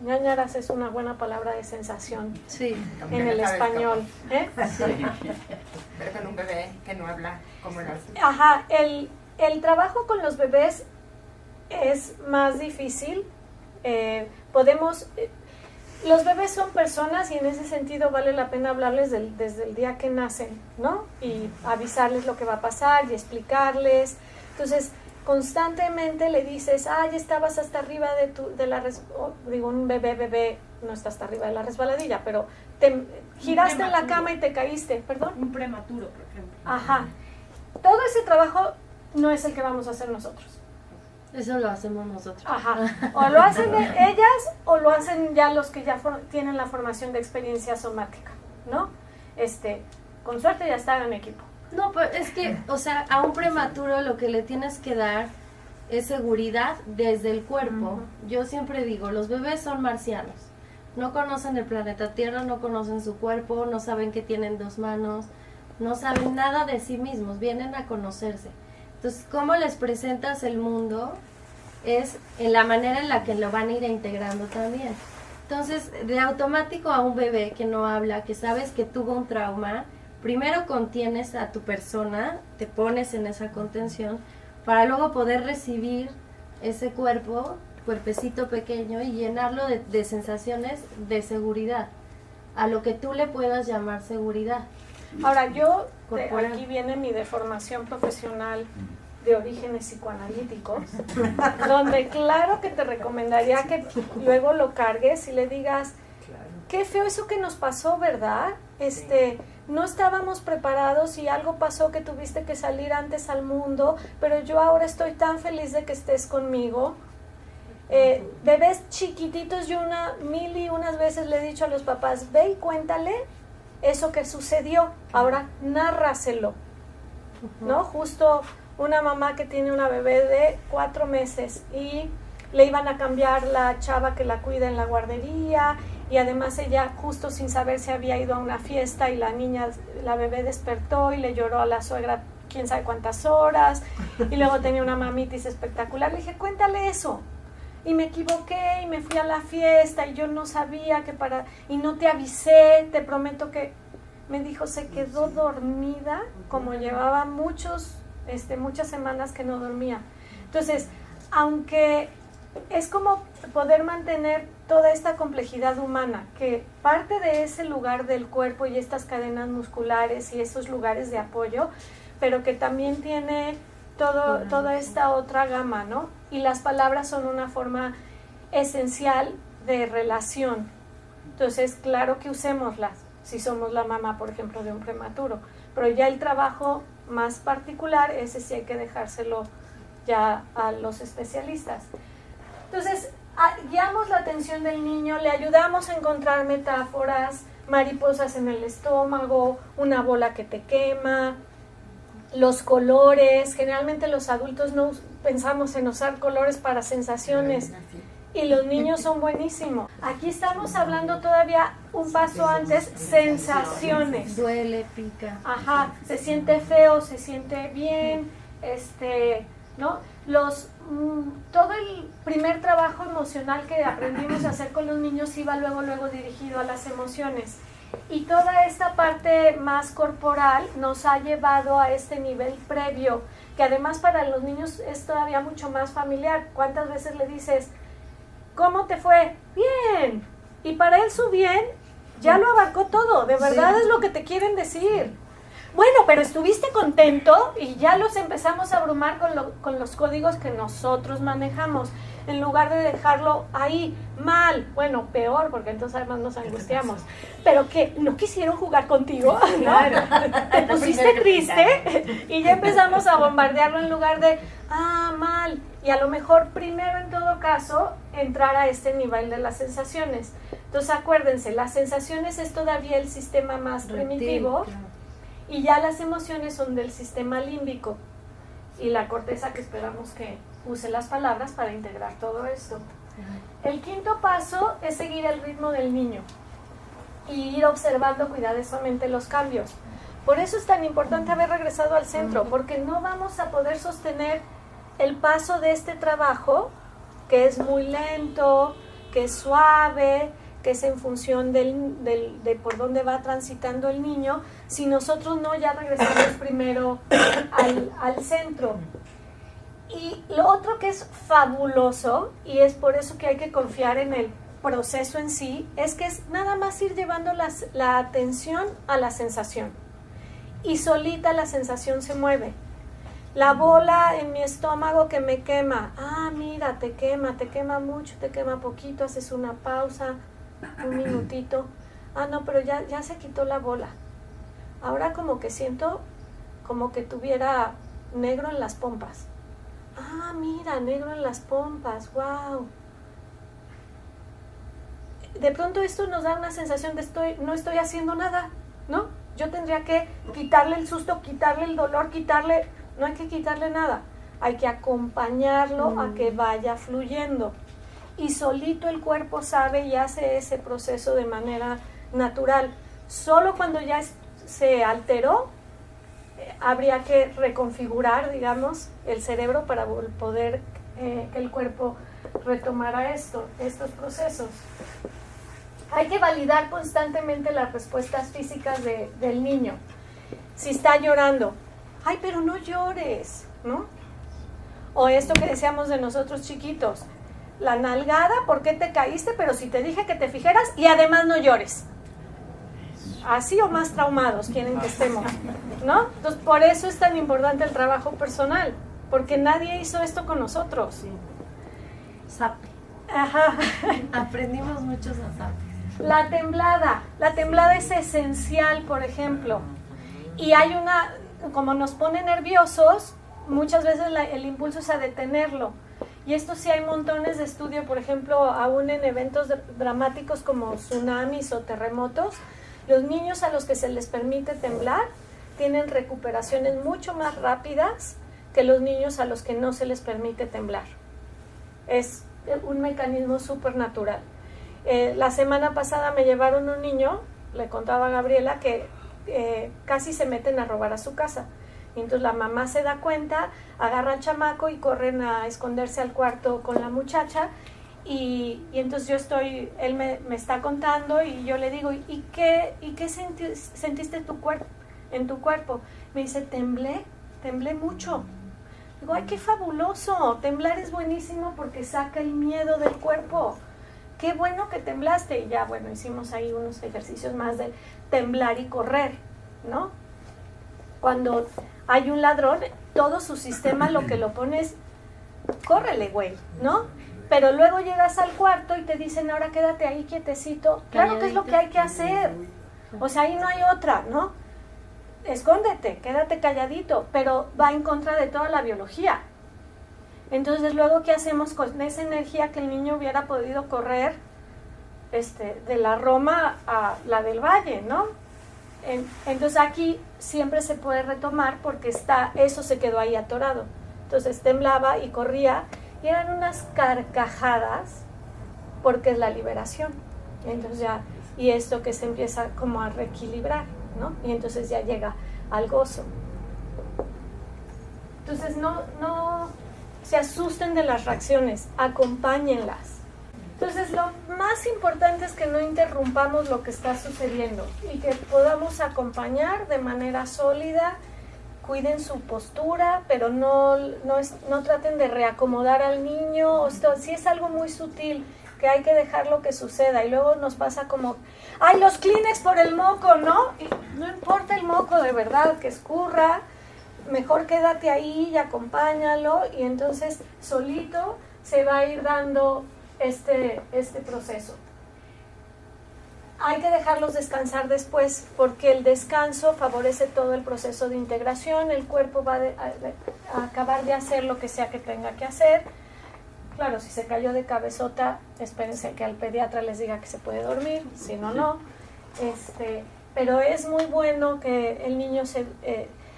Ñáñaras es una buena palabra de sensación en el español. Sí. Pero con un bebé que no habla como el otro. Ajá, el trabajo con los bebés es más difícil. Los bebés son personas y en ese sentido vale la pena hablarles desde el día que nacen, ¿no? Y avisarles lo que va a pasar y explicarles. Entonces, constantemente le dices, ya estabas hasta arriba un bebé no está hasta arriba de la resbaladilla, pero te giraste en la cama y te caíste, ¿perdón? Un prematuro, por ejemplo. Ajá. Todo ese trabajo no es el que vamos a hacer nosotros. Eso lo hacemos nosotros. Ajá. O lo hacen ellas o lo hacen ya los que ya tienen la formación de experiencia somática, ¿no? Con suerte ya están en equipo. No, pues es que, o sea, a un prematuro lo que le tienes que dar es seguridad desde el cuerpo. Yo siempre digo, los bebés son marcianos. No conocen el planeta Tierra, no conocen su cuerpo, no saben que tienen dos manos, no saben nada de sí mismos, vienen a conocerse. Entonces, cómo les presentas el mundo es en la manera en la que lo van a ir integrando también. Entonces, de automático a un bebé que no habla, que sabes que tuvo un trauma, primero contienes a tu persona, te pones en esa contención, para luego poder recibir ese cuerpecito pequeño y llenarlo de sensaciones de seguridad, a lo que tú le puedas llamar seguridad. Ahora, aquí viene mi deformación profesional de orígenes psicoanalíticos, donde claro que te recomendaría que luego lo cargues y le digas, qué feo eso que nos pasó, ¿verdad? no estábamos preparados y algo pasó que tuviste que salir antes al mundo, pero yo ahora estoy tan feliz de que estés conmigo. Bebés chiquititos, yo mil y unas veces le he dicho a los papás, ve y cuéntale eso que sucedió, ahora nárraselo, ¿no? Justo una mamá que tiene una bebé de 4 meses y le iban a cambiar la chava que la cuida en la guardería, y además ella justo sin saber se había ido a una fiesta y la bebé despertó y le lloró a la suegra quién sabe cuántas horas, y luego tenía una mamitis espectacular. Le dije, cuéntale eso. Y me equivoqué y me fui a la fiesta y yo no sabía y no te avisé, te prometo que... Me dijo, se quedó dormida, como llevaba muchas semanas que no dormía. Entonces, aunque es como poder mantener toda esta complejidad humana, que parte de ese lugar del cuerpo y estas cadenas musculares y esos lugares de apoyo, pero que también tiene toda esta otra gama, ¿no? Y las palabras son una forma esencial de relación. Entonces, claro que usémoslas, si somos la mamá, por ejemplo, de un prematuro, pero ya el trabajo más particular, ese sí hay que dejárselo ya a los especialistas. Entonces, guiamos la atención del niño, le ayudamos a encontrar metáforas, mariposas en el estómago, una bola que te quema, los colores. Generalmente los adultos no pensamos en usar colores para sensaciones y los niños son buenísimos. Aquí estamos hablando todavía un paso antes, sensaciones. Duele, pica. Ajá, se siente feo, se siente bien, ¿no? Todo el primer trabajo emocional que aprendimos a hacer con los niños iba luego dirigido a las emociones. Y toda esta parte más corporal nos ha llevado a este nivel previo, que además para los niños es todavía mucho más familiar. ¿Cuántas veces le dices, ¿cómo te fue? Bien. Y para él su bien ya lo abarcó todo, de verdad sí. Es lo que te quieren decir. Bueno, pero estuviste contento, y ya los empezamos a abrumar con los códigos que nosotros manejamos, en lugar de dejarlo ahí mal. Bueno, peor, porque entonces además nos angustiamos. Pero que no quisieron jugar contigo, ¿no? Claro. Te pusiste triste y ya empezamos a bombardearlo en lugar de, mal. Y a lo mejor primero, en todo caso, entrar a este nivel de las sensaciones. Entonces acuérdense, las sensaciones es todavía el sistema más primitivo. Claro. Y ya las emociones son del sistema límbico y la corteza, que esperamos que use las palabras para integrar todo esto. El quinto paso es seguir el ritmo del niño y ir observando cuidadosamente los cambios. Por eso es tan importante haber regresado al centro, porque no vamos a poder sostener el paso de este trabajo, que es muy lento, que es suave, que es en función de por dónde va transitando el niño, si nosotros no ya regresamos primero al centro. Y lo otro que es fabuloso, y es por eso que hay que confiar en el proceso en sí, es que es nada más ir llevando la atención a la sensación. Y solita la sensación se mueve. La bola en mi estómago que me quema. Mira, te quema mucho, te quema poquito, haces una pausa, un minutito. No, pero ya se quitó la bola. Ahora como que siento como que tuviera negro en las pompas. Mira, negro en las pompas, wow. De pronto esto nos da una sensación de no estoy haciendo nada, ¿no? Yo tendría que quitarle el susto, quitarle el dolor, no hay que quitarle nada. Hay que acompañarlo a que vaya fluyendo. Y solito el cuerpo sabe y hace ese proceso de manera natural. Solo cuando ya se alteró, habría que reconfigurar, digamos, el cerebro para poder que el cuerpo retomara estos procesos. Hay que validar constantemente las respuestas físicas del niño. Si está llorando, pero no llores, ¿no? O esto que decíamos de nosotros chiquitos, la nalgada, ¿por qué te caíste? Pero si te dije que te fijaras y además no llores. Así o más traumados quieren que estemos, ¿no? Entonces, por eso es tan importante el trabajo personal, porque nadie hizo esto con nosotros. Zape. Ajá. Aprendimos muchos a zape. La temblada es esencial, por ejemplo. Y hay como nos pone nerviosos, muchas veces el impulso es a detenerlo. Y esto sí hay montones de estudio, por ejemplo, aún en eventos dramáticos como tsunamis o terremotos, los niños a los que se les permite temblar tienen recuperaciones mucho más rápidas que los niños a los que no se les permite temblar. Es un mecanismo súper natural. La semana pasada me llevaron un niño, le contaba a Gabriela, que casi se meten a robar a su casa. Y entonces la mamá se da cuenta, agarra al chamaco y corren a esconderse al cuarto con la muchacha. Y entonces él me está contando y yo le digo, ¿y qué sentiste en tu cuerpo? Me dice, temblé mucho. Digo, ¡ay, qué fabuloso! Temblar es buenísimo porque saca el miedo del cuerpo. ¡Qué bueno que temblaste! Y ya, bueno, hicimos ahí unos ejercicios más de temblar y correr, ¿no? Cuando hay un ladrón, todo su sistema lo que lo pone es, córrele, güey, ¿no? Pero luego llegas al cuarto y te dicen, ahora quédate ahí quietecito. Claro que es lo que hay que hacer. O sea, ahí no hay otra, ¿no? Escóndete, quédate calladito, pero va en contra de toda la biología. Entonces, luego, ¿qué hacemos con esa energía que el niño hubiera podido correr de la Roma a la del Valle, ¿no? Entonces, aquí siempre se puede retomar porque eso se quedó ahí atorado. Entonces, temblaba y corría y eran unas carcajadas porque es la liberación. Entonces ya, y esto que se empieza como a reequilibrar, ¿no? Y entonces ya llega al gozo. Entonces no se asusten de las reacciones, acompáñenlas. Entonces lo más importante es que no interrumpamos lo que está sucediendo y que podamos acompañar de manera sólida. Cuiden su postura, pero no traten de reacomodar al niño. Si es algo muy sutil, que hay que dejarlo que suceda. Y luego nos pasa como, ¡ay, los Kleenex por el moco!, ¿no? Y no importa el moco, de verdad, que escurra. Mejor quédate ahí y acompáñalo. Y entonces solito se va a ir dando este proceso. Hay que dejarlos descansar después porque el descanso favorece todo el proceso de integración, el cuerpo va a acabar de hacer lo que sea que tenga que hacer. Claro, si se cayó de cabezota, espérense que al pediatra les diga que se puede dormir, si no, no. Pero es muy bueno que el niño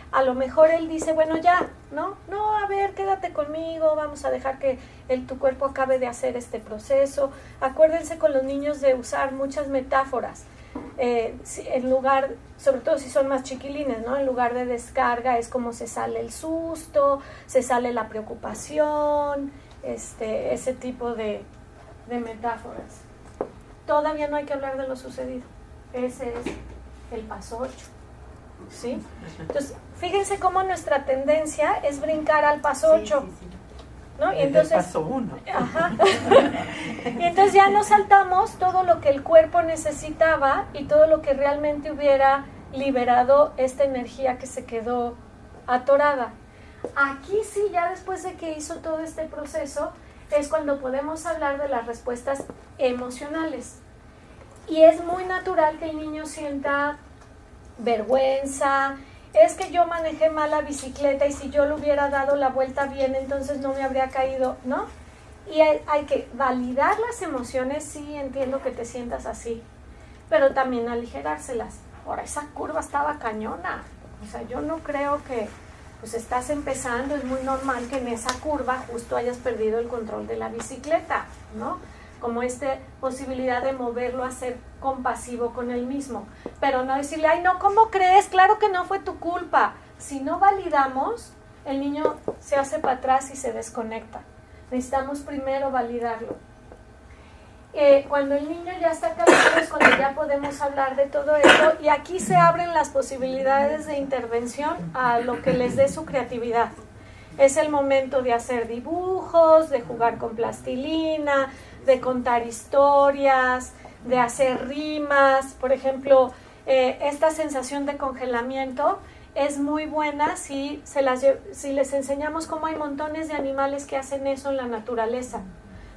a lo mejor él dice, bueno, ya, ¿no? No, a ver, quédate conmigo, vamos a dejar que tu cuerpo acabe de hacer este proceso. Acuérdense con los niños de usar muchas metáforas. En lugar, sobre todo si son más chiquilines, ¿no? En lugar de descarga es como se sale el susto, se sale la preocupación, ese tipo de metáforas. Todavía no hay que hablar de lo sucedido. Ese es el paso 8. ¿Sí? Entonces, fíjense cómo nuestra tendencia es brincar al paso 8. ¿No? Y entonces, paso 1. Ajá. Y entonces ya nos saltamos todo lo que el cuerpo necesitaba y todo lo que realmente hubiera liberado esta energía que se quedó atorada. Aquí sí, ya después de que hizo todo este proceso, es cuando podemos hablar de las respuestas emocionales. Y es muy natural que el niño sienta vergüenza, es que yo manejé mal la bicicleta y si yo le hubiera dado la vuelta bien, entonces no me habría caído, ¿no? Y hay que validar las emociones, sí, entiendo que te sientas así, pero también aligerárselas. Ahora, esa curva estaba cañona, o sea, yo no creo que, pues estás empezando, es muy normal que en esa curva justo hayas perdido el control de la bicicleta, ¿no? Como posibilidad de moverlo a ser compasivo con él mismo, pero no decirle, ay no, ¿cómo crees? Claro que no fue tu culpa. Si no validamos, el niño se hace para atrás y se desconecta. Necesitamos primero validarlo. Cuando el niño ya está calmado es cuando ya podemos hablar de todo esto y aquí se abren las posibilidades de intervención a lo que les dé su creatividad. Es el momento de hacer dibujos, de jugar con plastilina, de contar historias, de hacer rimas. Por ejemplo, esta sensación de congelamiento es muy buena si les enseñamos cómo hay montones de animales que hacen eso en la naturaleza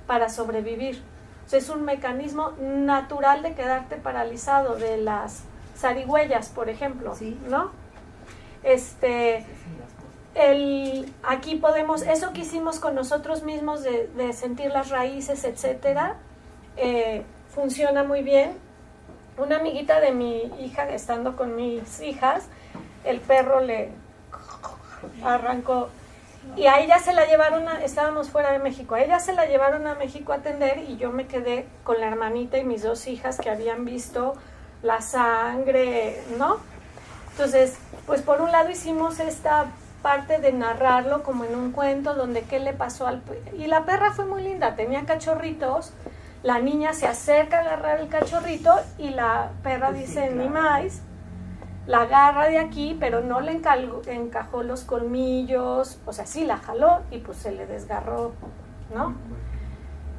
para sobrevivir. Es un mecanismo natural de quedarte paralizado, de las zarigüeyas, por ejemplo, Sí. ¿no? Aquí podemos, eso que hicimos con nosotros mismos de sentir las raíces, etcétera, funciona muy bien. Una amiguita de mi hija, estando con mis hijas, el perro le arrancó y a ella se la llevaron, estábamos fuera de México, a ella se la llevaron a México a atender y yo me quedé con la hermanita y mis 2 hijas que habían visto la sangre, ¿no? Entonces, pues por un lado hicimos esta parte de narrarlo como en un cuento donde qué le pasó y la perra fue muy linda, tenía cachorritos, la niña se acerca a agarrar el cachorrito y la perra dice ni más, la agarra de aquí, pero no le encajó los colmillos, o sea, sí la jaló y pues se le desgarró, ¿no?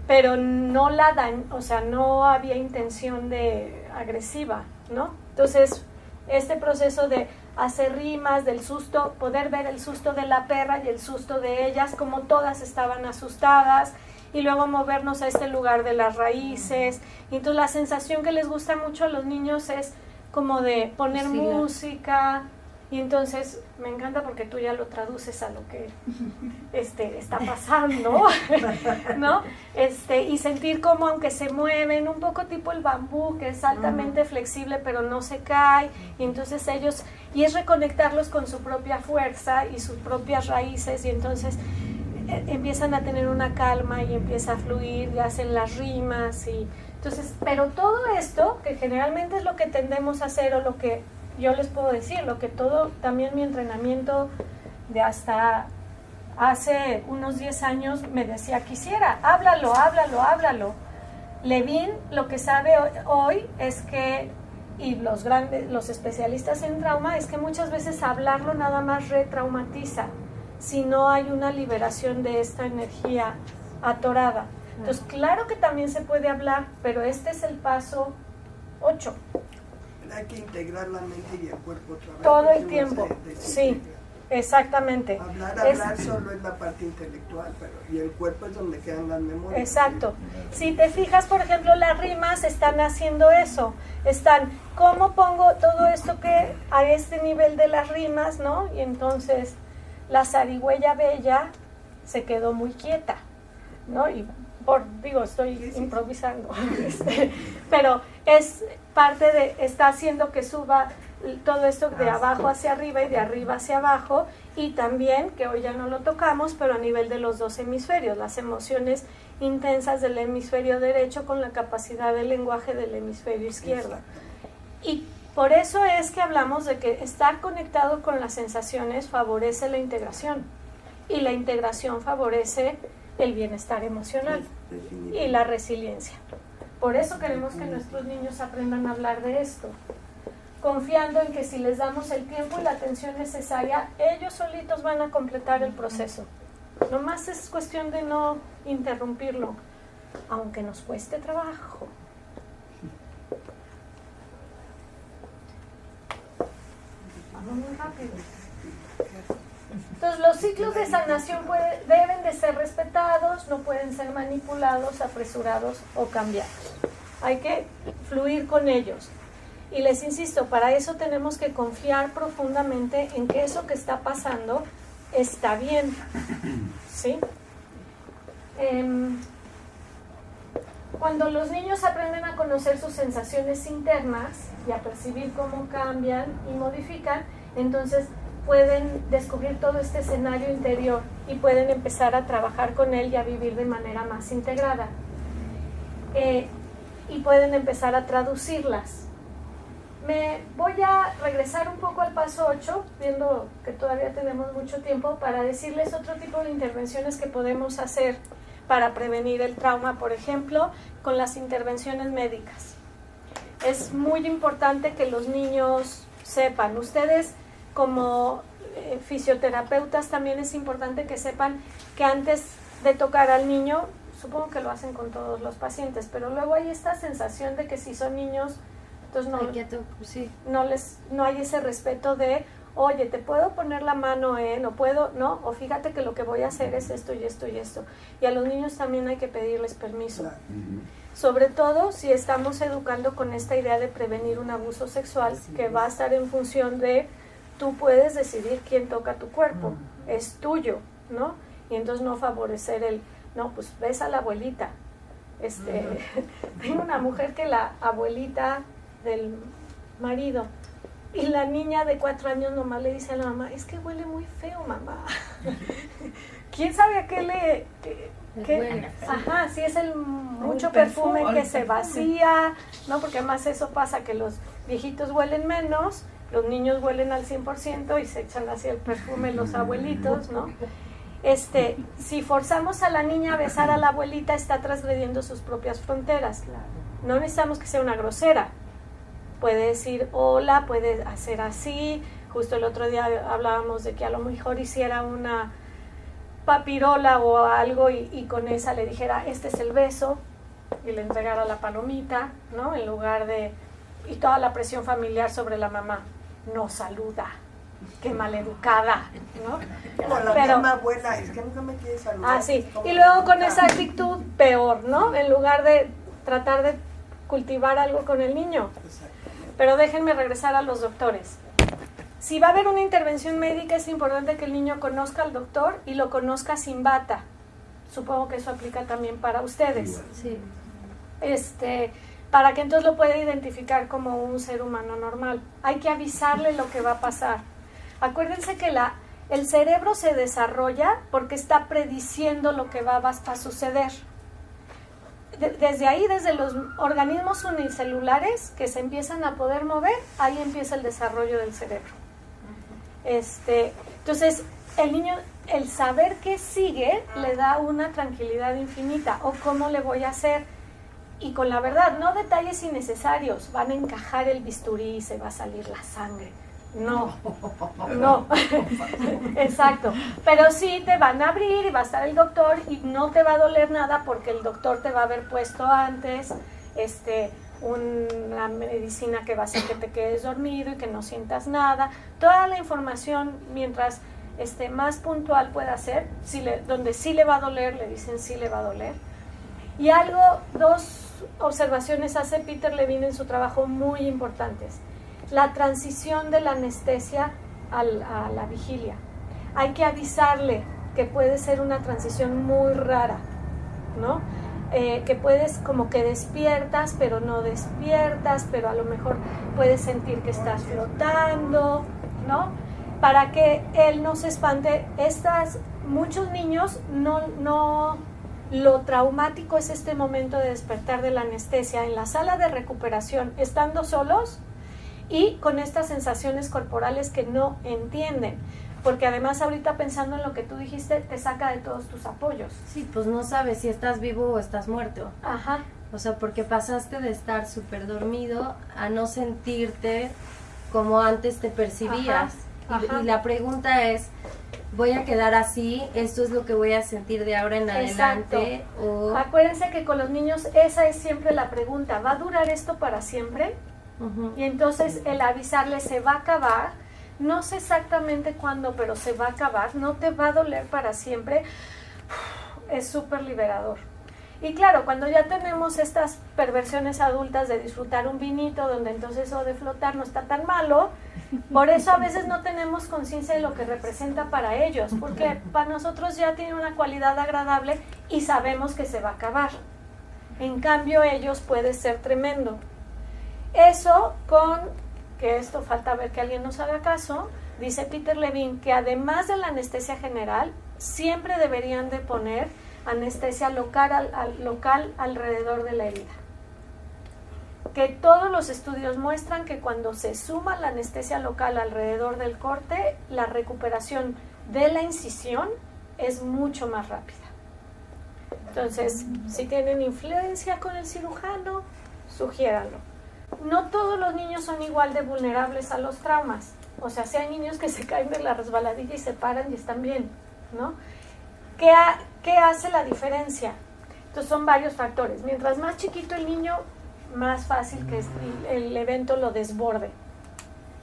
Pero no la dan, o sea, no había intención de agresiva, ¿no? Entonces, este proceso de hacer rimas, del susto, poder ver el susto de la perra y el susto de ellas, como todas estaban asustadas, y luego movernos a este lugar de las raíces. Y entonces la sensación que les gusta mucho a los niños es como de poner música, y entonces me encanta porque tú ya lo traduces a lo que está pasando, ¿no? Y sentir como aunque se mueven, un poco tipo el bambú, que es altamente flexible pero no se cae, y entonces ellos, y es reconectarlos con su propia fuerza y sus propias raíces, y entonces empiezan a tener una calma y empieza a fluir, y hacen las rimas, y entonces, pero todo esto, que generalmente es lo que tendemos a hacer, o lo que yo les puedo decir, lo que todo, también mi entrenamiento de hasta hace unos 10 años me decía, quisiera, háblalo. Levin lo que sabe hoy es que, y los especialistas en trauma, es que muchas veces hablarlo nada más retraumatiza, si no hay una liberación de esta energía atorada. Entonces, claro que también se puede hablar, pero este es el paso 8. Hay que integrar la mente y el cuerpo otra vez. Todo el tiempo, sí, exactamente. Hablar solo es la parte intelectual, pero y el cuerpo es donde quedan las memorias. Exacto. Si te fijas, por ejemplo, las rimas están haciendo eso. ¿Cómo pongo todo esto que a este nivel de las rimas, ¿no? Y entonces la zarigüeya bella se quedó muy quieta, ¿no? Y estoy improvisando, pero es parte de, está haciendo que suba todo esto de abajo hacia arriba y de arriba hacia abajo, y también, que hoy ya no lo tocamos, pero a nivel de los 2 hemisferios, las emociones intensas del hemisferio derecho con la capacidad del lenguaje del hemisferio izquierdo. Y por eso es que hablamos de que estar conectado con las sensaciones favorece la integración, y la integración favorece el bienestar emocional y la resiliencia. Por eso queremos que nuestros niños aprendan a hablar de esto, confiando en que si les damos el tiempo y la atención necesaria, ellos solitos van a completar el proceso. Nomás es cuestión de no interrumpirlo, aunque nos cueste trabajo. Vamos muy rápido. Entonces, los ciclos de sanación deben de ser respetados, no pueden ser manipulados, apresurados o cambiados. Hay que fluir con ellos. Y les insisto, para eso tenemos que confiar profundamente en que eso que está pasando está bien, ¿sí? Cuando los niños aprenden a conocer sus sensaciones internas y a percibir cómo cambian y modifican, entonces pueden descubrir todo este escenario interior y pueden empezar a trabajar con él y a vivir de manera más integrada. Y pueden empezar a traducirlas. Me voy a regresar un poco al paso 8, viendo que todavía tenemos mucho tiempo, para decirles otro tipo de intervenciones que podemos hacer para prevenir el trauma, por ejemplo, con las intervenciones médicas. Es muy importante que los niños sepan, ustedes como fisioterapeutas también es importante que sepan que antes de tocar al niño, supongo que lo hacen con todos los pacientes, pero luego hay esta sensación de que si son niños, entonces no hay ese respeto de, oye, ¿te puedo poner la mano en, o puedo, no? O fíjate que lo que voy a hacer es esto y esto y esto. Y a los niños también hay que pedirles permiso. Claro. Sobre todo si estamos educando con esta idea de prevenir un abuso sexual, que va a estar en función de tú puedes decidir quién toca tu cuerpo, es tuyo, ¿no? Y entonces no favorecer el, no, pues ves a la abuelita. Tengo una mujer que la abuelita del marido y la niña de 4 años nomás le dice a la mamá, es que huele muy feo, mamá. ¿Quién sabe a qué le... Ajá, sí, es el mucho perfume que se vacía, ¿no? Porque además eso pasa, que los viejitos huelen menos, los niños huelen al 100% y se echan así el perfume los abuelitos, ¿no? Si forzamos a la niña a besar a la abuelita, está transgrediendo sus propias fronteras. No necesitamos que sea una grosera. Puede decir hola, puede hacer así. Justo el otro día hablábamos de que a lo mejor hiciera una papirola o algo y con esa le dijera, este es el beso, y le entregara la palomita, ¿no? En lugar de... Y toda la presión familiar sobre la mamá. No saluda. Qué maleducada, ¿no? Con la misma abuela, es que nunca me quiere saludar. Ah, sí. Y luego con esa actitud, peor, ¿no? En lugar de tratar de cultivar algo con el niño. Pero déjenme regresar a los doctores. Si va a haber una intervención médica, es importante que el niño conozca al doctor y lo conozca sin bata. Supongo que eso aplica también para ustedes. Sí. Para que entonces lo pueda identificar como un ser humano normal. Hay que avisarle lo que va a pasar. Acuérdense que el cerebro se desarrolla porque está prediciendo lo que va a suceder. Desde ahí, desde los organismos unicelulares que se empiezan a poder mover, ahí empieza el desarrollo del cerebro. Entonces, el niño, el saber qué sigue, le da una tranquilidad infinita. O cómo le voy a hacer. Y con la verdad, no detalles innecesarios. Van a encajar el bisturí y se va a salir la sangre. No, exacto. Pero sí te van a abrir y va a estar el doctor y no te va a doler nada porque el doctor te va a haber puesto antes una medicina que va a hacer que te quedes dormido y que no sientas nada. Toda la información, mientras más puntual pueda ser, donde sí le va a doler, le dicen sí le va a doler. Y dos observaciones hace Peter Levine en su trabajo muy importantes. La transición de la anestesia a la vigilia. Hay que avisarle que puede ser una transición muy rara, ¿no? Que puedes, como que despiertas, pero no despiertas, pero a lo mejor puedes sentir que estás flotando, ¿no? Para que él no se espante. Muchos niños lo traumático es este momento de despertar de la anestesia en la sala de recuperación, estando solos y con estas sensaciones corporales que no entienden. Porque además ahorita pensando en lo que tú dijiste, te saca de todos tus apoyos. Sí, pues no sabes si estás vivo o estás muerto. Ajá. O sea, porque pasaste de estar súper dormido a no sentirte como antes te percibías. Ajá. Y la pregunta es, ¿voy a quedar así? ¿Esto es lo que voy a sentir de ahora en adelante? O... Acuérdense que con los niños esa es siempre la pregunta. ¿Va a durar esto para siempre? Uh-huh. Y entonces el avisarle se va a acabar. No sé exactamente cuándo, pero se va a acabar. No te va a doler para siempre. Es súper liberador. Y claro, cuando ya tenemos estas perversiones adultas de disfrutar un vinito, donde entonces eso de flotar no está tan malo, por eso a veces no tenemos conciencia de lo que representa para ellos, porque para nosotros ya tiene una cualidad agradable y sabemos que se va a acabar. En cambio, ellos puede ser tremendo. Eso que esto falta ver que alguien nos haga caso, dice Peter Levine, que además de la anestesia general, siempre deberían de poner anestesia local alrededor de la herida. Que todos los estudios muestran que cuando se suma la anestesia local alrededor del corte, la recuperación de la incisión es mucho más rápida. Entonces, si tienen influencia con el cirujano, sugiéranlo. No todos los niños son igual de vulnerables a los traumas. O sea, si hay niños que se caen de la resbaladilla y se paran y están bien, ¿no? ¿Qué hace la diferencia? Entonces son varios factores. Mientras más chiquito el niño, más fácil que el evento lo desborde.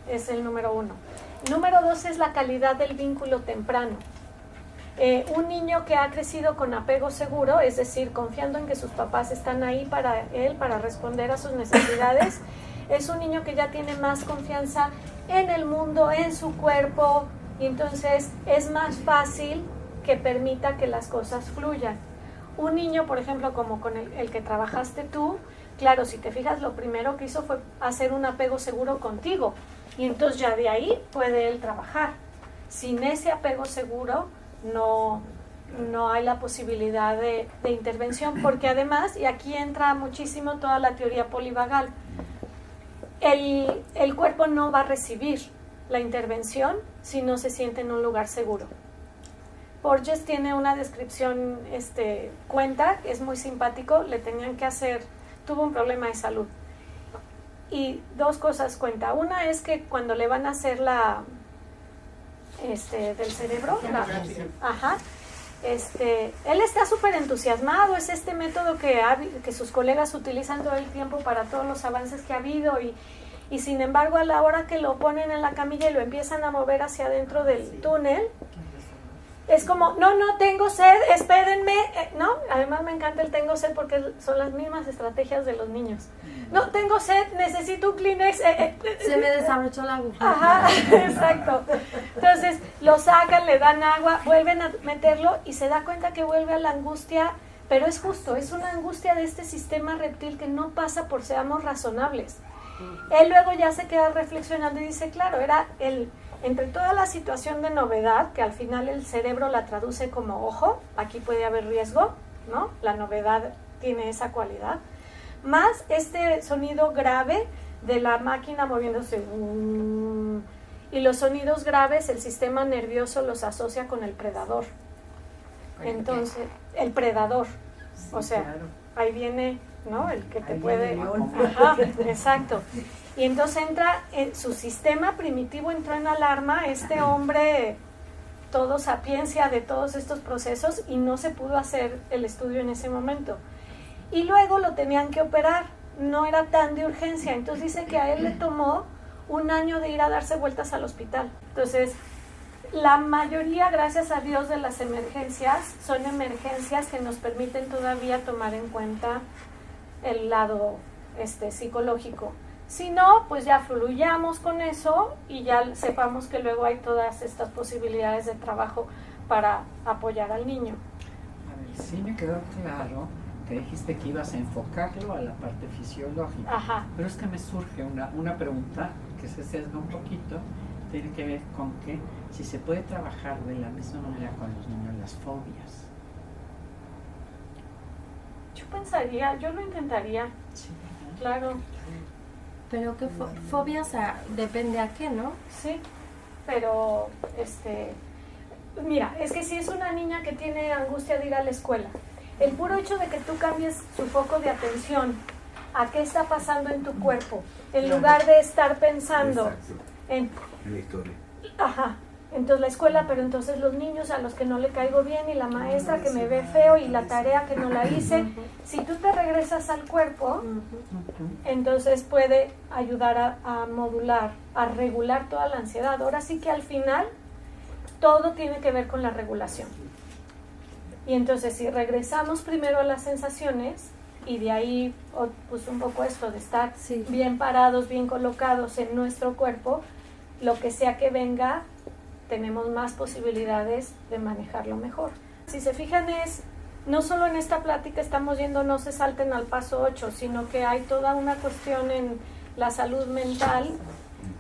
es el número 1. Número 2 es la calidad del vínculo temprano. Un niño que ha crecido con apego seguro, es decir, confiando en que sus papás están ahí para él, para responder a sus necesidades, es un niño que ya tiene más confianza en el mundo, en su cuerpo, y entonces es más fácil que permita que las cosas fluyan. Un niño, por ejemplo, como con el que trabajaste tú, claro, si te fijas, lo primero que hizo fue hacer un apego seguro contigo, y entonces ya de ahí puede él trabajar. Sin ese apego seguro no hay la posibilidad de intervención, porque además, y aquí entra muchísimo toda la teoría polivagal, el cuerpo no va a recibir la intervención si no se siente en un lugar seguro. Porges tiene una descripción, cuenta, es muy simpático, le tenían que hacer, tuvo un problema de salud. Y 2 cosas cuenta. Una es que cuando le van a hacer del cerebro, él está súper entusiasmado, es este método que sus colegas utilizan todo el tiempo para todos los avances que ha habido y sin embargo a la hora que lo ponen en la camilla y lo empiezan a mover hacia adentro del túnel, es como, no, tengo sed, espérenme, ¿no? Además me encanta el tengo sed porque son las mismas estrategias de los niños. No, tengo sed, necesito un Kleenex. Se me desabrochó la aguja. Ajá, exacto. Entonces lo sacan, le dan agua, vuelven a meterlo y se da cuenta que vuelve a la angustia, pero es justo, es una angustia de este sistema reptil que no pasa por seamos razonables. Él luego ya se queda reflexionando y dice, claro, era entre toda la situación de novedad, que al final el cerebro la traduce como ojo, aquí puede haber riesgo, ¿no? La novedad tiene esa cualidad, más este sonido grave de la máquina moviéndose, y los sonidos graves el sistema nervioso los asocia con el predador. Entonces, el predador, o sea, ahí viene, ¿no? El que te puede... Ajá, exacto. Y entonces entra, su sistema primitivo entró en alarma, este hombre, todo sapiencia de todos estos procesos, y no se pudo hacer el estudio en ese momento. Y luego lo tenían que operar, no era tan de urgencia, entonces dice que a él le tomó 1 año de ir a darse vueltas al hospital. Entonces, la mayoría, gracias a Dios, de las emergencias son emergencias que nos permiten todavía tomar en cuenta el lado psicológico. Si no, pues ya fluyamos con eso y ya sepamos que luego hay todas estas posibilidades de trabajo para apoyar al niño. A ver, sí me quedó claro que dijiste que ibas a enfocarlo a la parte fisiológica. Ajá. Pero es que me surge una pregunta que se sesga un poquito, tiene que ver con que si se puede trabajar de la misma manera con los niños las fobias. Yo pensaría, yo lo intentaría, Sí. claro. Pero que fobias depende a qué, ¿no? Sí, pero mira, es que si es una niña que tiene angustia de ir a la escuela, el puro hecho de que tú cambies su foco de atención a qué está pasando en tu cuerpo, en lugar de estar pensando en la historia. Ajá, entonces la escuela, pero entonces los niños a los que no le caigo bien y la maestra que me ve feo y la tarea que no la hice, si tú te regresas al cuerpo, entonces puede ayudar a modular, a regular toda la ansiedad. Ahora sí que al final todo tiene que ver con la regulación. Y entonces si regresamos primero a las sensaciones y de ahí pues un poco esto de estar bien parados, bien colocados en nuestro cuerpo, lo que sea que venga, tenemos más posibilidades de manejarlo mejor. Si se fijan, no solo en esta plática estamos yendo, no se salten al paso 8, sino que hay toda una cuestión en la salud mental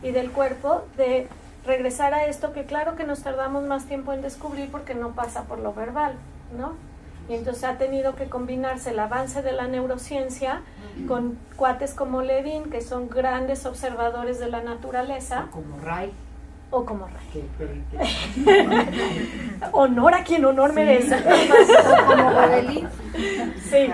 y del cuerpo de regresar a esto que claro que nos tardamos más tiempo en descubrir porque no pasa por lo verbal, ¿no? Y entonces ha tenido que combinarse el avance de la neurociencia con cuates como Levin, que son grandes observadores de la naturaleza. O como Ray. Honor a quien honor merece. Como Baudelaire. Sí.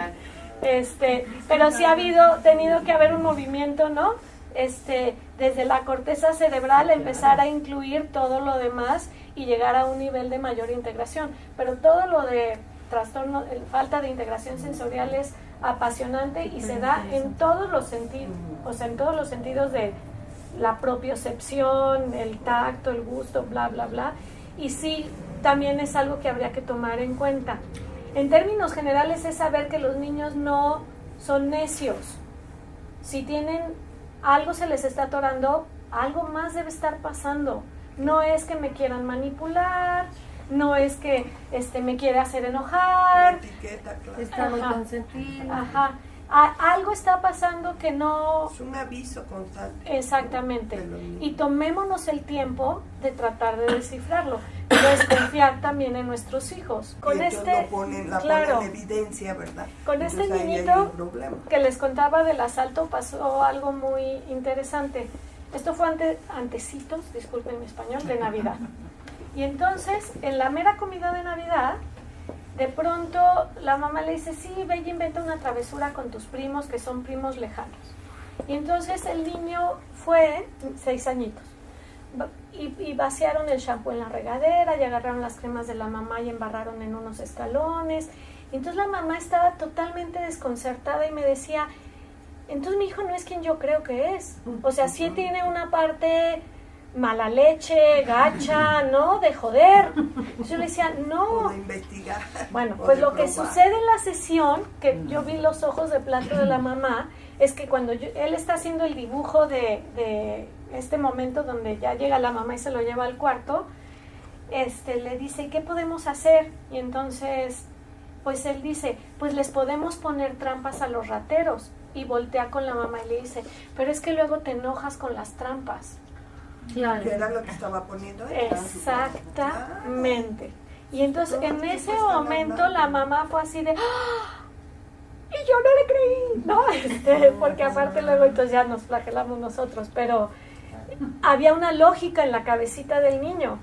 Pero sí ha tenido que haber un movimiento, ¿no? Desde la corteza cerebral empezar a incluir todo lo demás y llegar a un nivel de mayor integración. Pero todo lo de trastorno, falta de integración sensorial es apasionante y se da en todos los sentidos, o sea, en todos los sentidos de la propiocepción, el tacto, el gusto, bla, bla, bla. Y sí, también es algo que habría que tomar en cuenta. En términos generales es saber que los niños no son necios. Si tienen algo se les está atorando, algo más debe estar pasando. No es que me quieran manipular, no es que me quiera hacer La enojar. etiqueta, claro. Está muy Ajá. consentido. Ajá. Algo está pasando que no... Es un aviso constante. Exactamente. De los niños. Y tomémonos el tiempo de tratar de descifrarlo. Pero es confiar también en nuestros hijos. Con y entonces este, lo ponen, la claro, ponen en evidencia, ¿verdad? con este Entonces ahí hay niñito un problema. que les contaba del asalto pasó algo muy interesante. Esto fue antecitos, disculpen mi español, de Navidad. Y entonces, en la mera comida de Navidad, de pronto la mamá le dice, sí, ve y inventa una travesura con tus primos, que son primos lejanos. Y entonces el niño fue, 6 añitos, y vaciaron el shampoo en la regadera, y agarraron las cremas de la mamá y embarraron en unos escalones. Y entonces la mamá estaba totalmente desconcertada y me decía, entonces mi hijo no es quien yo creo que es. O sea, sí tiene una parte mala leche, gacha, ¿no? De joder. Yo le decía, O no. de investigar. Bueno, o pues de lo que probar. sucede en la sesión, que yo vi los ojos de plato de la mamá, es que cuando él está haciendo el dibujo de este momento donde ya llega la mamá y se lo lleva al cuarto, le dice, ¿qué podemos hacer? Y entonces, pues él dice, pues les podemos poner trampas a los rateros. Y voltea con la mamá y le dice, pero es que luego te enojas con las trampas. Claro. Que era lo que estaba poniendo él. Exactamente. Y entonces Todo el en tiempo ese están momento hablando. la mamá fue así de ¡ah! Y yo no le creí, ¿no? Porque aparte luego entonces ya nos flagelamos nosotros, pero había una lógica en la cabecita del niño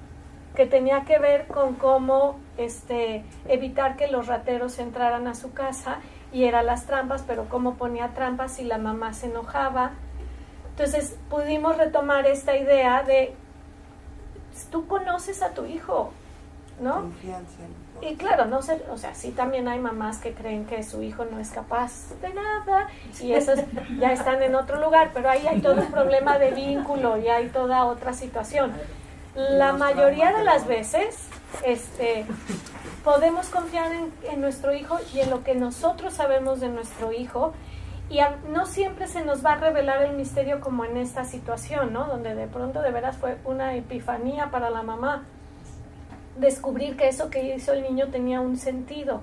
que tenía que ver con cómo evitar que los rateros entraran a su casa, y eran las trampas, pero cómo ponía trampas si la mamá se enojaba. Entonces pudimos retomar esta idea de tú conoces a tu hijo, ¿no? Confianza en Y claro, no sé, o sea, sí también hay mamás que creen que su hijo no es capaz de nada y esos ya están en otro lugar, pero ahí hay todo un problema de vínculo y hay toda otra situación. La mayoría de las veces, podemos confiar en nuestro hijo y en lo que nosotros sabemos de nuestro hijo, y no siempre se nos va a revelar el misterio como en esta situación, ¿no? Donde de pronto de veras fue una epifanía para la mamá descubrir que eso que hizo el niño tenía un sentido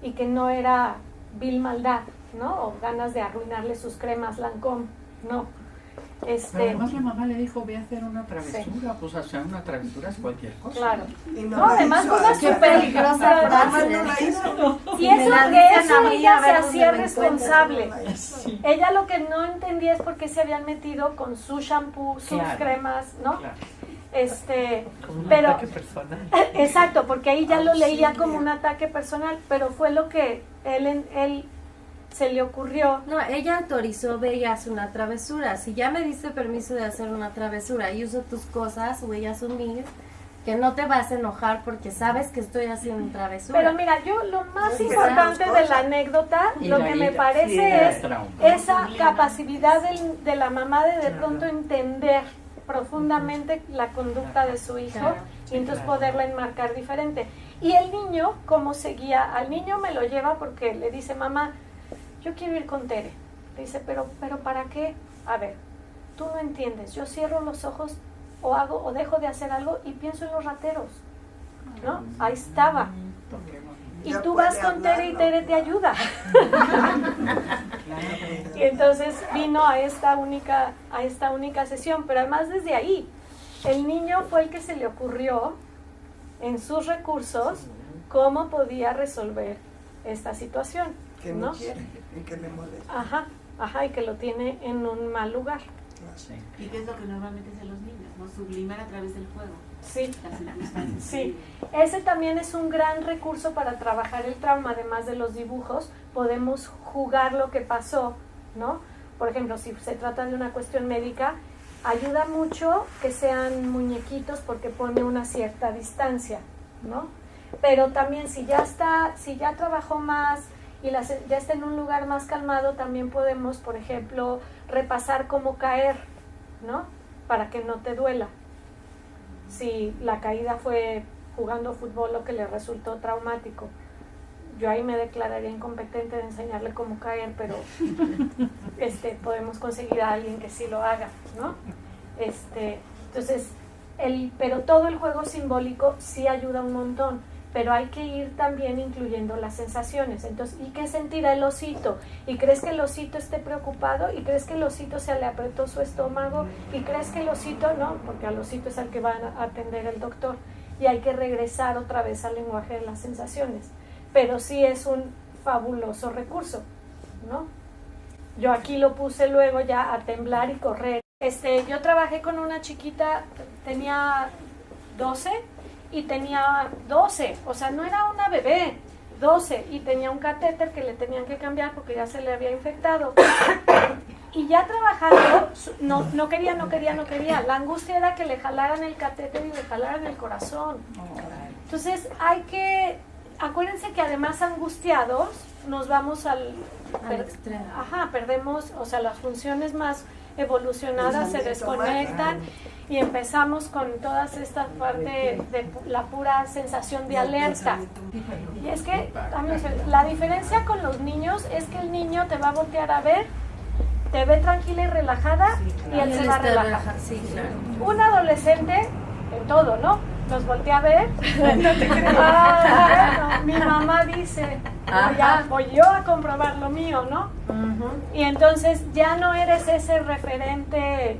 y que no era vil maldad, ¿no? O ganas de arruinarle sus cremas Lancôme, no. Pero además la mamá le dijo, ve a hacer una travesura, pues hacer una travesura es cualquier cosa. Claro. Y No, la además hizo, fue una o sea, súper peligrosa la mamá frase. no la hizo. Y Me eso, la de dicen eso a mí, ella a se ver dónde hacía me encuentro. responsable. Sí, Ella lo que no entendía es por qué se habían metido con su shampoo, sus Claro. cremas, ¿no? claro. Como un Pero ataque personal. exacto, porque ahí ya lo leía Auxilio. como un ataque personal, pero fue lo que él se le ocurrió. No, ella autorizó, ve y haz una travesura. Si ya me diste permiso de hacer una travesura y uso tus cosas, voy a asumir que no te vas a enojar porque sabes que estoy haciendo una travesura. Pero mira, yo lo más Sí, importante esas de la cosas. anécdota, Y lo la que me ira, parece sí, era es trauma. esa capacidad de la mamá de pronto entender profundamente la conducta de su hijo Claro. y entonces Claro. poderla enmarcar diferente. Y el niño, ¿cómo seguía? Al niño me lo lleva porque le dice, mamá, yo quiero ir con Tere. Le dice, pero ¿para qué? A ver, tú no entiendes, yo cierro los ojos o hago o dejo de hacer algo y pienso en los rateros, ¿no? Ahí estaba. Y Ya tú puede vas con Tere y hablarlo. Tere te ayuda. Y entonces vino a esta única sesión, pero además desde ahí, el niño fue el que se le ocurrió en sus recursos cómo podía resolver esta situación, Que no ¿no? quiere y que le molesta. Ajá, y que lo tiene en un mal lugar. Sí. ¿Y qué es lo que normalmente hacen los niños? ¿No? Sublimar a través del juego Sí. las circunstancias. Sí, ese también es un gran recurso para trabajar el trauma, además de los dibujos, podemos jugar lo que pasó, ¿no? Por ejemplo, si se trata de una cuestión médica, ayuda mucho que sean muñequitos porque pone una cierta distancia, ¿no? Pero también si ya trabajó más y ya está en un lugar más calmado, también podemos, por ejemplo, repasar cómo caer, ¿no? para que no te duela. Si la caída fue jugando fútbol lo que le resultó traumático, yo ahí me declararía incompetente de enseñarle cómo caer, pero podemos conseguir a alguien que sí lo haga, ¿no? Entonces, pero todo el juego simbólico sí ayuda un montón, pero hay que ir también incluyendo las sensaciones. Entonces, ¿y qué sentirá el osito? ¿Y crees que el osito esté preocupado? ¿Y crees que el osito se le apretó su estómago? ¿Y crees que el osito no? Porque al osito es al que va a atender el doctor. Y hay que regresar otra vez al lenguaje de las sensaciones. Pero sí es un fabuloso recurso, ¿no? Yo aquí lo puse luego ya a temblar y correr. Yo trabajé con una chiquita, tenía 12 y tenía 12, o sea, no era una bebé, 12, y tenía un catéter que le tenían que cambiar porque ya se le había infectado. Y ya trabajando, no quería. La angustia era que le jalaran el catéter y le jalaran el corazón. Entonces acuérdense que además angustiados nos vamos al extremo. Perdemos, o sea, las funciones más evolucionadas se desconectan y empezamos con toda esta parte de la pura sensación de alerta. Y es que la diferencia con los niños es que el niño te va a voltear a ver, te ve tranquila y relajada, y él se va a relajar. Sí, claro. Un adolescente, en todo, ¿no? Nos voltea a ver. No te creo. Mi mamá dice, voy yo a comprobar lo mío, ¿no? Y entonces ya no eres ese referente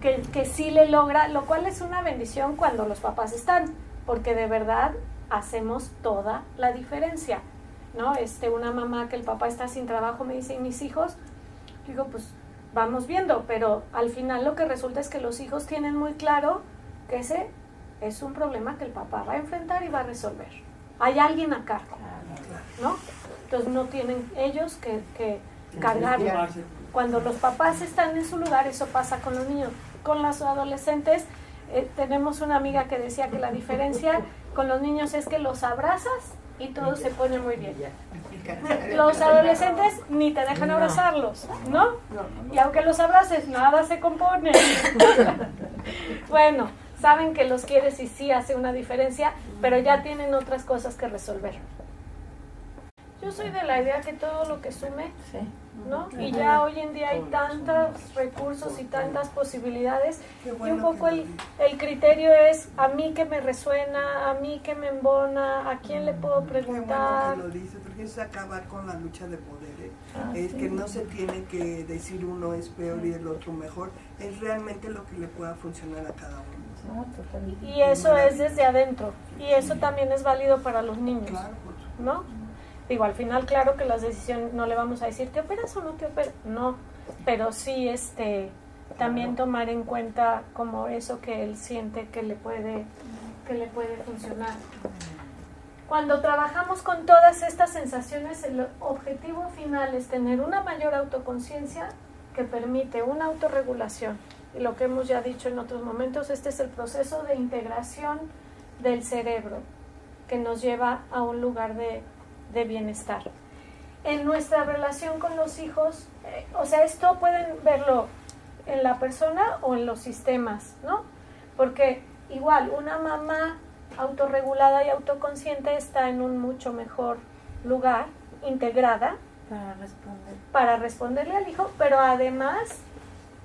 que sí le logra, lo cual es una bendición cuando los papás están, porque de verdad hacemos toda la diferencia, ¿no? Una mamá que el papá está sin trabajo me dice, ¿y mis hijos? Digo, pues vamos viendo, pero al final lo que resulta es que los hijos tienen muy claro que ese es un problema que el papá va a enfrentar y va a resolver. Hay alguien a cargo, ¿no? Entonces no tienen ellos que cargarlo. Cuando los papás están en su lugar, eso pasa con los niños. Con los adolescentes, tenemos una amiga que decía que la diferencia con los niños es que los abrazas y todo se pone muy bien. Los adolescentes ni te dejan abrazarlos, ¿no? Y aunque los abraces, nada se compone. Bueno, saben que los quieres y sí hace una diferencia, pero ya tienen otras cosas que resolver. Yo soy de la idea que todo lo que sume, ¿no? Y ya hoy en día hay tantos recursos y tantas posibilidades, y un poco el criterio es a mí que me resuena, a mí que me embona, a quién le puedo preguntar. Qué bueno que lo dices, porque eso acaba con la lucha de poderes. Es que no se tiene que decir uno es peor y el otro mejor, es realmente lo que le pueda funcionar a cada uno. Y eso es desde adentro, y eso también es válido para los niños, ¿no? Digo, al final, claro que las decisiones no le vamos a decir, ¿te operas o no te operas? No, pero sí también tomar en cuenta como eso que él siente que le puede funcionar. Cuando trabajamos con todas estas sensaciones, el objetivo final es tener una mayor autoconciencia que permite una autorregulación. Y lo que hemos ya dicho en otros momentos, este es el proceso de integración del cerebro que nos lleva a un lugar de bienestar. En nuestra relación con los hijos, o sea, esto pueden verlo en la persona o en los sistemas, ¿no? Porque igual una mamá autorregulada y autoconsciente está en un mucho mejor lugar, integrada, para responderle al hijo, pero además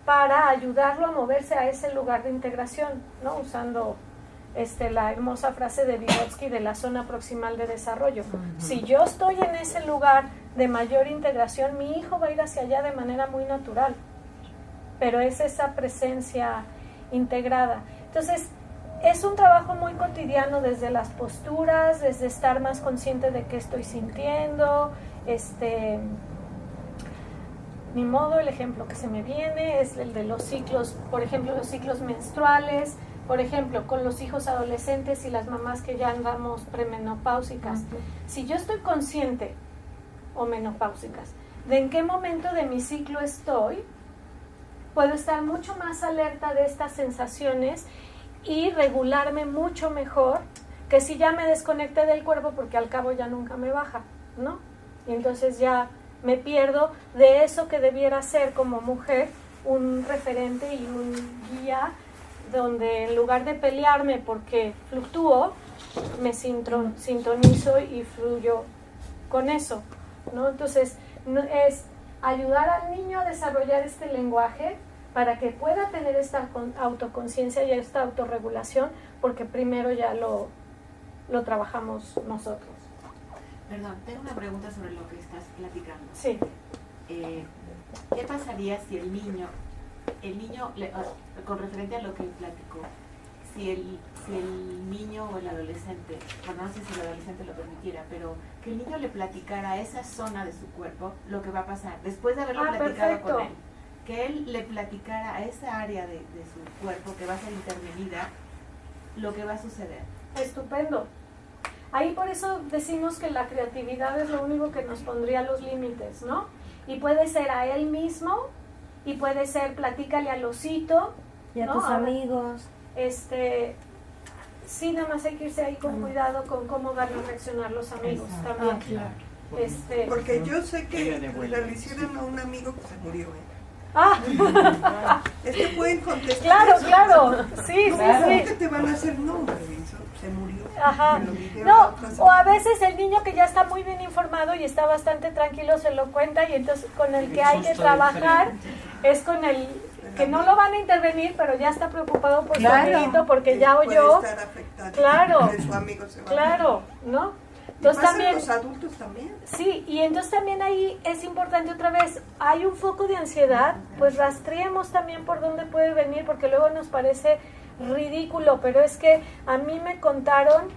para ayudarlo a moverse a ese lugar de integración, ¿no? Usando la hermosa frase de Vygotsky de la zona proximal de desarrollo. Si yo estoy en ese lugar de mayor integración, mi hijo va a ir hacia allá de manera muy natural, pero es esa presencia integrada. Entonces, es un trabajo muy cotidiano, desde las posturas, desde estar más consciente de qué estoy sintiendo, ni modo, el ejemplo que se me viene es el de los ciclos, por ejemplo, los ciclos menstruales. Por ejemplo, con los hijos adolescentes y las mamás que ya andamos premenopáusicas, si yo estoy consciente, o menopáusicas, de en qué momento de mi ciclo estoy, puedo estar mucho más alerta de estas sensaciones y regularme mucho mejor que si ya me desconecté del cuerpo, porque al cabo ya nunca me baja, ¿no? Y entonces ya me pierdo de eso que debiera ser como mujer, un referente y un guía donde en lugar de pelearme porque fluctúo, me sintonizo y fluyo con eso, ¿no? Entonces, es ayudar al niño a desarrollar este lenguaje para que pueda tener esta autoconciencia y esta autorregulación, porque primero ya lo trabajamos nosotros. Perdón, tengo una pregunta sobre lo que estás platicando. Sí. ¿Qué pasaría si el niño con referente a lo que platicó, si el niño o el adolescente, bueno, no sé si el adolescente lo permitiera, pero que el niño le platicara a esa zona de su cuerpo lo que va a pasar, después de haberlo platicado perfecto. con él, que él le platicara a esa área de su cuerpo que va a ser intervenida lo que va a suceder. Estupendo. Ahí por eso decimos que la creatividad es lo único que nos pondría los límites, ¿no? Y puede ser a él mismo, y puede ser platícale al osito, Y a ¿no? tus Ahora, amigos. Sí, nada más hay que irse ahí con cuidado con cómo van a reaccionar los amigos también. Claro. Porque yo sé que Ella devuelve. le hicieron a un amigo que se murió, ¿eh? Es que pueden contestar Claro, eso. claro, sí, ¿Cómo sí, que sí. te van a hacer nombre? Se murió. Ajá. Me lo dijeron No, otras o a veces el niño que ya está muy bien informado y está bastante tranquilo se lo cuenta, y entonces con el que hay que trabajar es con el que no lo van a intervenir, pero ya está preocupado por su amiguito porque ya puede oyó. estar afectado, Claro. que su amigo se va. Claro, ¿no? Y Entonces pasa también, en los adultos también. sí, y entonces también ahí es importante otra vez, hay un foco de ansiedad, pues rastreemos también por dónde puede venir, porque luego nos parece ridículo, pero es que a mí me contaron,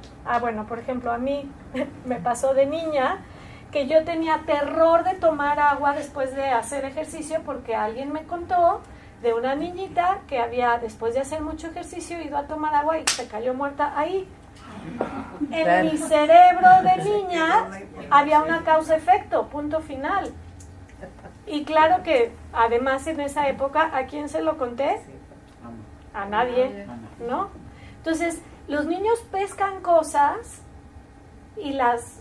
bueno, por ejemplo, a mí me pasó de niña que yo tenía terror de tomar agua después de hacer ejercicio, porque alguien me contó de una niñita que había, después de hacer mucho ejercicio, ido a tomar agua y se cayó muerta ahí. En mi cerebro de niña había una causa-efecto, punto final. Y claro que además en esa época, ¿a quién se lo conté? A nadie, ¿no? Entonces, los niños pescan cosas y las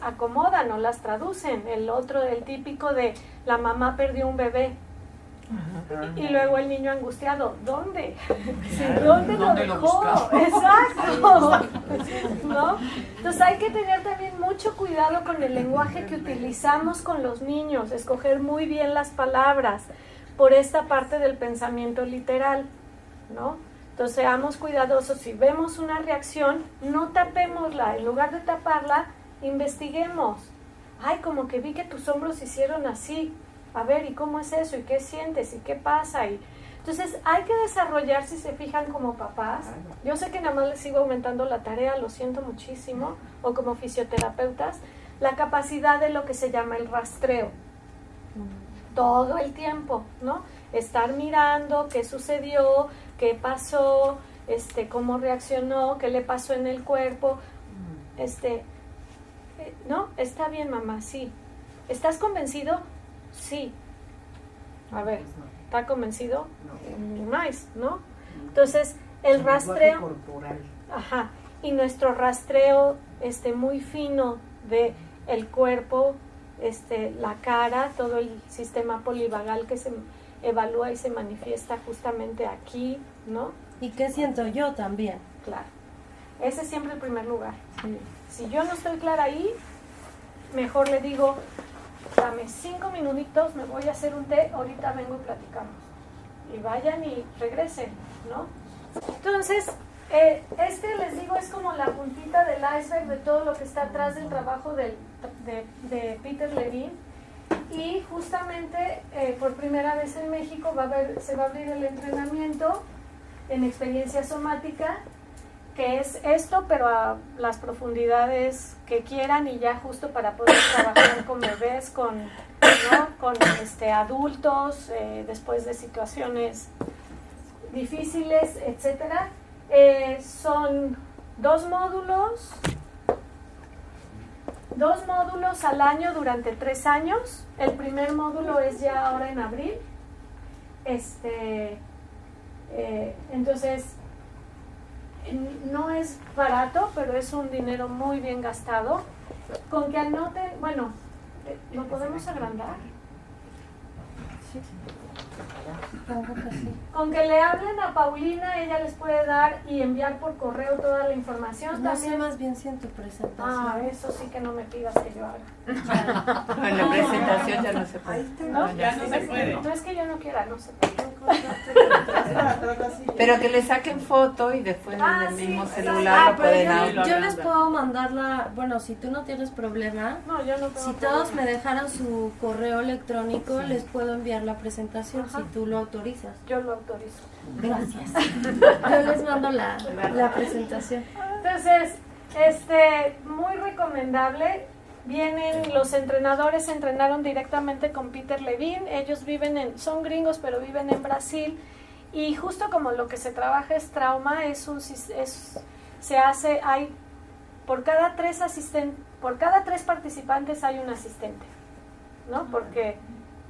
acomodan o las traducen. El típico de la mamá perdió un bebé. Y luego el niño angustiado, ¿dónde? ¿Dónde lo dejó? Exacto, ¿no? Entonces hay que tener también mucho cuidado con el lenguaje que utilizamos con los niños, escoger muy bien las palabras por esta parte del pensamiento literal, ¿no? Entonces seamos cuidadosos, si vemos una reacción, no tapémosla, en lugar de taparla, investiguemos. Ay, como que vi que tus hombros hicieron así. A ver, ¿y cómo es eso? ¿Y qué sientes? ¿Y qué pasa? Y entonces hay que desarrollar, si se fijan como papás, yo sé que nada más les sigo aumentando la tarea, lo siento muchísimo, o como fisioterapeutas, la capacidad de lo que se llama el rastreo. Todo el tiempo, ¿no? Estar mirando qué sucedió, qué pasó, cómo reaccionó, qué le pasó en el cuerpo. ¿No? Está bien, mamá, sí. ¿Estás convencido? Sí. A ver, ¿está convencido? Nice, ¿no? Entonces, el rastreo, corporal. ajá, y nuestro rastreo muy fino de el cuerpo, la cara, todo el sistema polivagal que se evalúa y se manifiesta justamente aquí, ¿no? ¿Y qué siento yo también? Claro. Ese es siempre el primer lugar. Si yo no estoy clara ahí, mejor le digo, dame 5 minutitos, me voy a hacer un té, ahorita vengo y platicamos. Y vayan y regresen, ¿no? Entonces, les digo, es como la puntita del iceberg de todo lo que está atrás del trabajo de Peter Levine. Y justamente, por primera vez en México, se va a abrir el entrenamiento en experiencia somática, que es esto, pero a las profundidades que quieran, y ya justo para poder trabajar con bebés, con adultos, después de situaciones difíciles, etcétera. Son 2 módulos al año durante 3 años. El primer módulo es ya ahora en abril. Entonces, no es barato, pero es un dinero muy bien gastado. Con que anoten, bueno, ¿lo podemos agrandar? Sí. Supongo que sí. Con que le hablen a Paulina, ella les puede dar y enviar por correo toda la información. No sé también. más bien si en tu presentación. Ah, eso sí que no me pidas que yo haga. No, en la presentación ya no se Ahí puede. está. ¿No? Ya no se puede. No es que yo no quiera, no sé. Pero que le saquen foto y después Ah, en el sí, mismo exacto. celular Ah, lo pero pueden yo les puedo mandarla, bueno, si tú no tienes problema, No, yo no tengo si todos problema. me dejaran su correo electrónico, les puedo enviar la presentación Ajá. si tú lo autorizas. Yo lo autorizo. Gracias. Yo les mando la presentación. Entonces, muy recomendable. Vienen los entrenadores, se entrenaron directamente con Peter Levine. Ellos son gringos, pero viven en Brasil. Y justo como lo que se trabaja es trauma, por cada tres participantes hay un asistente, ¿no? Porque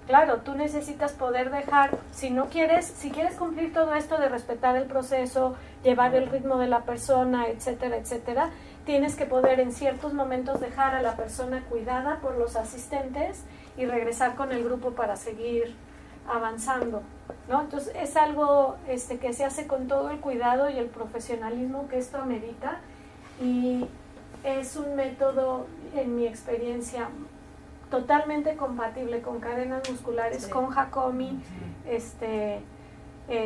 claro, tú necesitas poder dejar, si quieres cumplir todo esto de respetar el proceso, llevar el ritmo de la persona, etcétera, etcétera, tienes que poder en ciertos momentos dejar a la persona cuidada por los asistentes y regresar con el grupo para seguir avanzando, ¿no? Entonces es algo que se hace con todo el cuidado y el profesionalismo que esto amerita, y es un método, en mi experiencia, totalmente compatible con cadenas musculares, Sí. con Hakomi,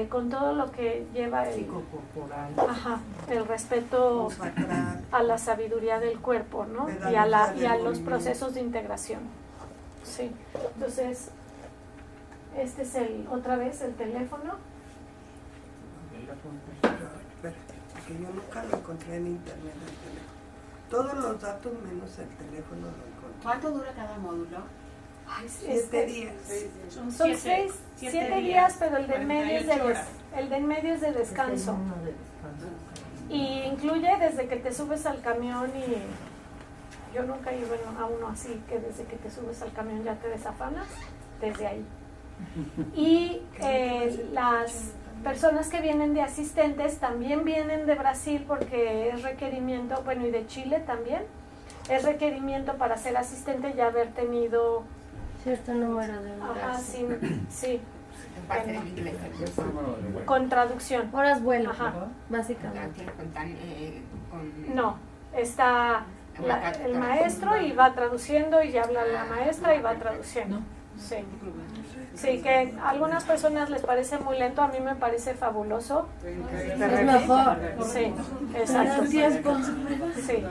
con todo lo que lleva Psicocorporal. el respeto Sacral. a la sabiduría del cuerpo, ¿no? Y a los procesos de integración. Sí. Entonces, este es otra vez el teléfono. Espera, que yo nunca lo encontré en internet el teléfono. Todos los datos menos el teléfono lo encontré. ¿Cuánto dura cada módulo? Ay, 7 días. Son 7 días, pero el de en medio es de descanso. Uno de descanso. Y incluye desde que te subes al camión, y yo nunca he ido a uno así, que desde que te subes al camión ya te desafanas, desde ahí. Y las personas que vienen de asistentes también vienen de Brasil, porque es requerimiento, bueno, y de Chile también, es requerimiento para ser asistente ya haber tenido, Cierto número de horas. sí, En parte del inglés. con traducción. Horas vuelo, Ajá. básicamente. No, está el maestro y va traduciendo, y habla la maestra y va traduciendo. Sí. Sí, que a algunas personas les parece muy lento, a mí me parece fabuloso. Es mejor. Sí, exacto. Tiempo. Sí,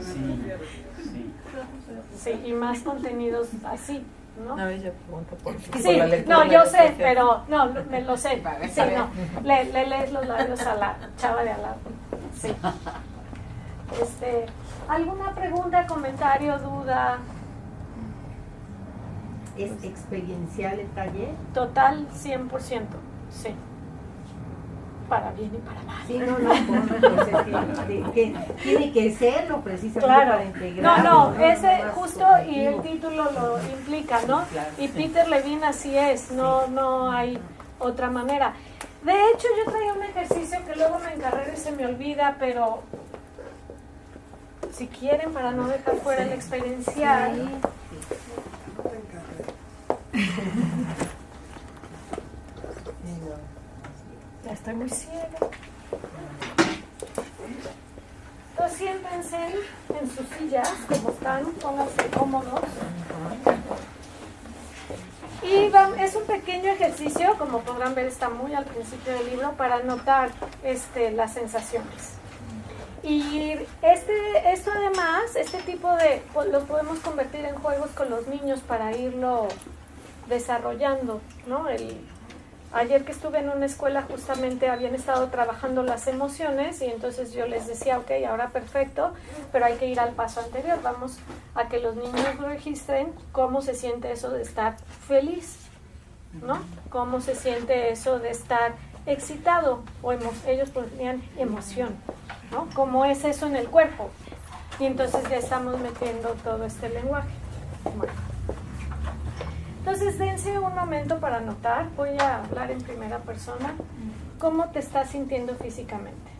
sí, y más contenidos así, ¿no? No, ella pregunta por Sí, la lectura no, de yo la sé, lectura. pero no, me lo sé. Sí, no, le lees los labios a la chava de al lado. Sí. ¿Alguna pregunta, comentario, duda? ¿Es experiencial el taller? Total, 100%, sí. Para bien y para mal. Sí, no, que tiene que serlo precisamente Claro. para integrar. No, ese Nada más justo, y el objetivo. título lo implica, ¿no? Claro, Y sí. Peter Levine así es, no hay otra manera. De hecho, yo traía un ejercicio que luego me encarrero y se me olvida, pero si quieren, para no dejar fuera el experiencial. No te encargues. Ya estoy muy ciega. Entonces siéntense en sus sillas, como están, pónganse cómodos. Y es un pequeño ejercicio, como podrán ver está muy al principio del libro, para notar las sensaciones. Y esto además, este tipo los podemos convertir en juegos con los niños para irlo desarrollando, ¿no? Ayer que estuve en una escuela justamente habían estado trabajando las emociones, y entonces yo les decía, ok, ahora perfecto, pero hay que ir al paso anterior, vamos a que los niños registren cómo se siente eso de estar feliz, ¿no? Cómo se siente eso de estar excitado, o ellos ponían emoción, ¿no? Cómo es eso en el cuerpo. Y entonces ya estamos metiendo todo este lenguaje. Bueno. Entonces dense un momento para notar, voy a hablar en primera persona, cómo te estás sintiendo físicamente.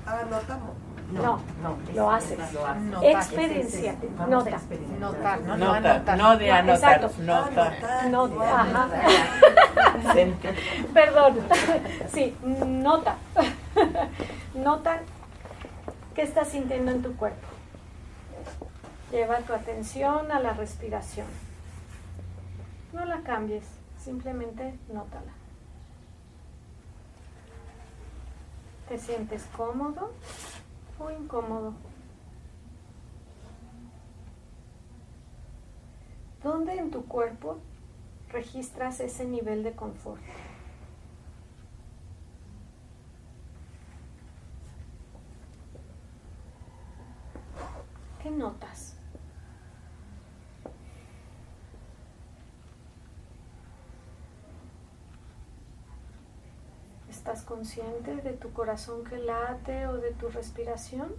Anotamos. No, lo haces. Lo Experiencia, nota. Notar, no Nota, anotar. no de anotar, Exacto. nota. Nota, ajá. Sentir. Perdón. Sí, nota. Nota qué estás sintiendo en tu cuerpo. Lleva tu atención a la respiración. No la cambies, simplemente nótala. ¿Te sientes cómodo o incómodo? ¿Dónde en tu cuerpo registras ese nivel de confort? ¿Qué notas? ¿Estás consciente de tu corazón que late o de tu respiración?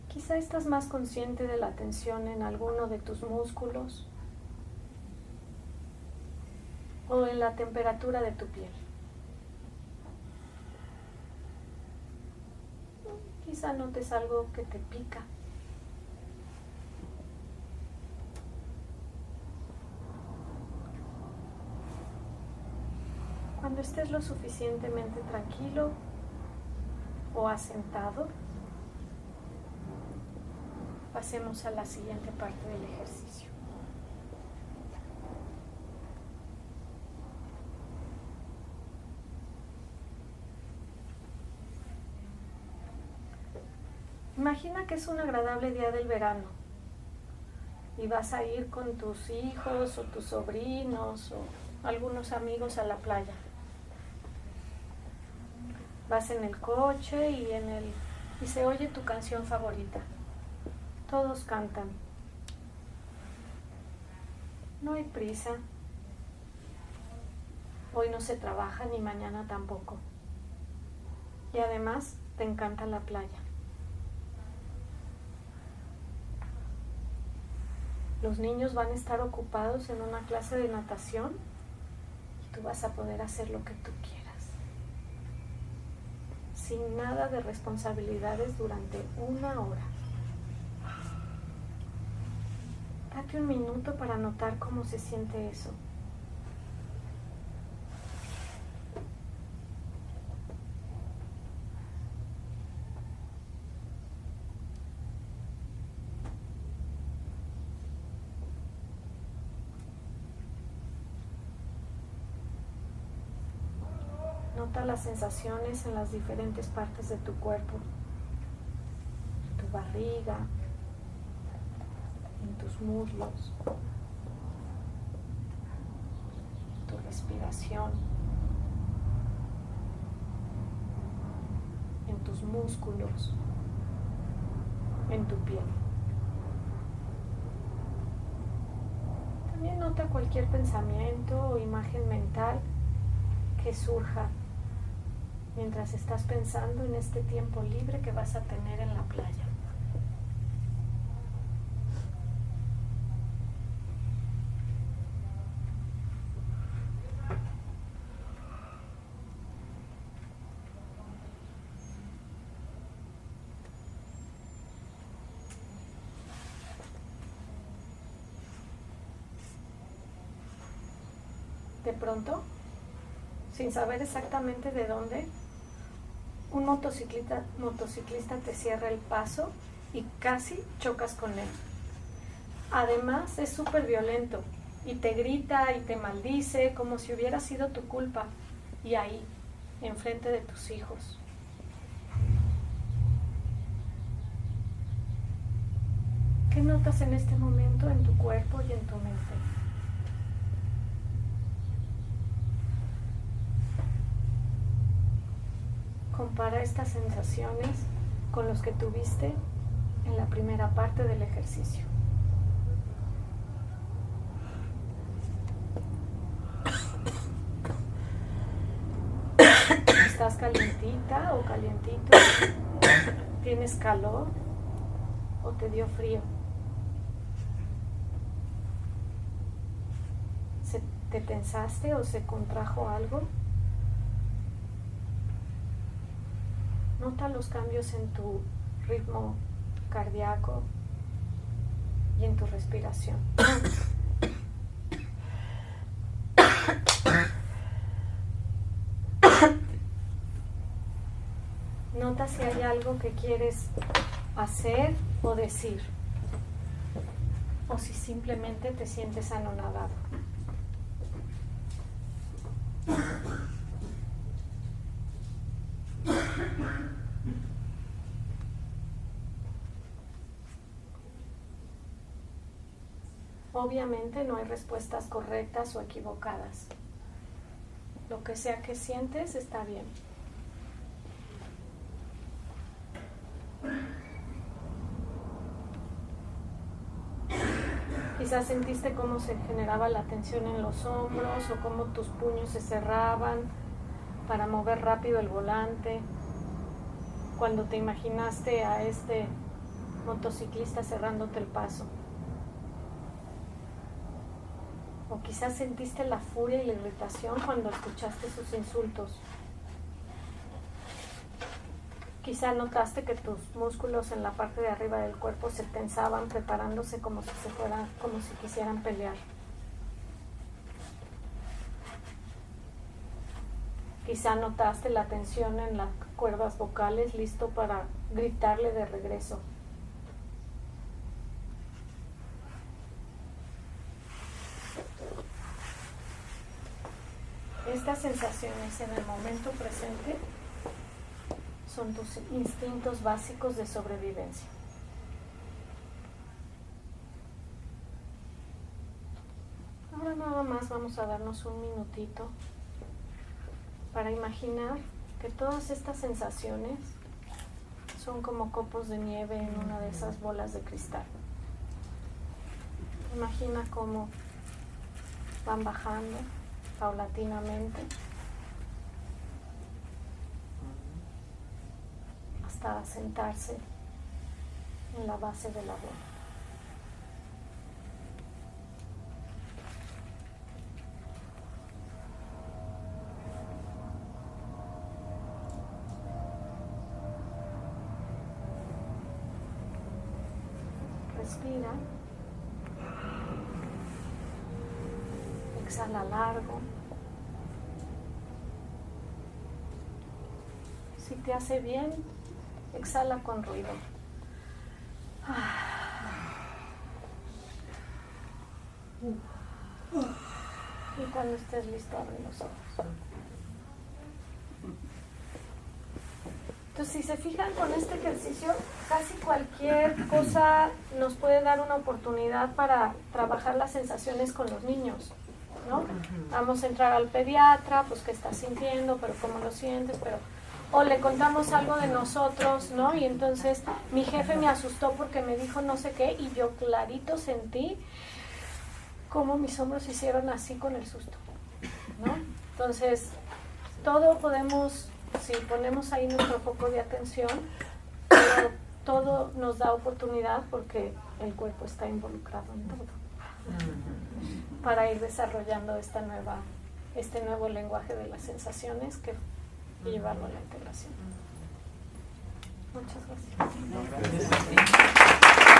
Quizá estás más consciente de la tensión en alguno de tus músculos o en la temperatura de tu piel. Quizá notes algo que te pica. Cuando estés lo suficientemente tranquilo o asentado, pasemos a la siguiente parte del ejercicio. Imagina que es un agradable día del verano y vas a ir con tus hijos o tus sobrinos o algunos amigos a la playa. Vas en el coche y se oye tu canción favorita. Todos cantan. No hay prisa. Hoy no se trabaja ni mañana tampoco. Y además te encanta la playa. Los niños van a estar ocupados en una clase de natación y tú vas a poder hacer lo que tú quieras. Sin nada de responsabilidades durante 1 hora. Date un minuto para notar cómo se siente eso. Nota las sensaciones en las diferentes partes de tu cuerpo, en tu barriga, en tus muslos, tu respiración, en tus músculos, en tu piel. También nota cualquier pensamiento o imagen mental que surja mientras estás pensando en este tiempo libre que vas a tener en la playa. De pronto, sin saber exactamente de dónde, un motociclista te cierra el paso y casi chocas con él. Además, es súper violento y te grita y te maldice como si hubiera sido tu culpa, y ahí, enfrente de tus hijos. ¿Qué notas en este momento en tu cuerpo y en tu mente? Compara estas sensaciones con los que tuviste en la primera parte del ejercicio. ¿Estás calientita o calientito? ¿Tienes calor o te dio frío? ¿Te tensaste o se contrajo algo? Nota los cambios en tu ritmo cardíaco y en tu respiración. Nota si hay algo que quieres hacer o decir, o si simplemente te sientes anonadado. Obviamente no hay respuestas correctas o equivocadas. Lo que sea que sientes está bien. Quizás sentiste cómo se generaba la tensión en los hombros o cómo tus puños se cerraban para mover rápido el volante. Cuando te imaginaste a este motociclista cerrándote el paso. O quizás sentiste la furia y la irritación cuando escuchaste sus insultos. Quizá notaste que tus músculos en la parte de arriba del cuerpo se tensaban, preparándose como si quisieran pelear. Quizá notaste la tensión en las cuerdas vocales, listo para gritarle de regreso. Estas sensaciones en el momento presente son tus instintos básicos de sobrevivencia. Ahora nada más vamos a darnos un minutito para imaginar que todas estas sensaciones son como copos de nieve en una de esas bolas de cristal. Imagina cómo van bajando paulatinamente hasta sentarse en la base de la bola. Respira. Exhala largo. Si te hace bien, exhala con ruido. Y cuando estés listo, abre los ojos. Entonces, si se fijan con este ejercicio, casi cualquier cosa nos puede dar una oportunidad para trabajar las sensaciones con los niños, ¿no? Vamos a entrar al pediatra, pues qué estás sintiendo, pero cómo lo sientes, pero... O le contamos algo de nosotros, ¿no? Y entonces mi jefe me asustó porque me dijo no sé qué y yo clarito sentí cómo mis hombros se hicieron así con el susto, ¿no? Entonces, todo podemos, si ponemos ahí nuestro foco de atención, pero todo nos da oportunidad porque el cuerpo está involucrado en todo, para ir desarrollando este nuevo lenguaje de las sensaciones y llevarlo a la integración. Muchas gracias. Gracias.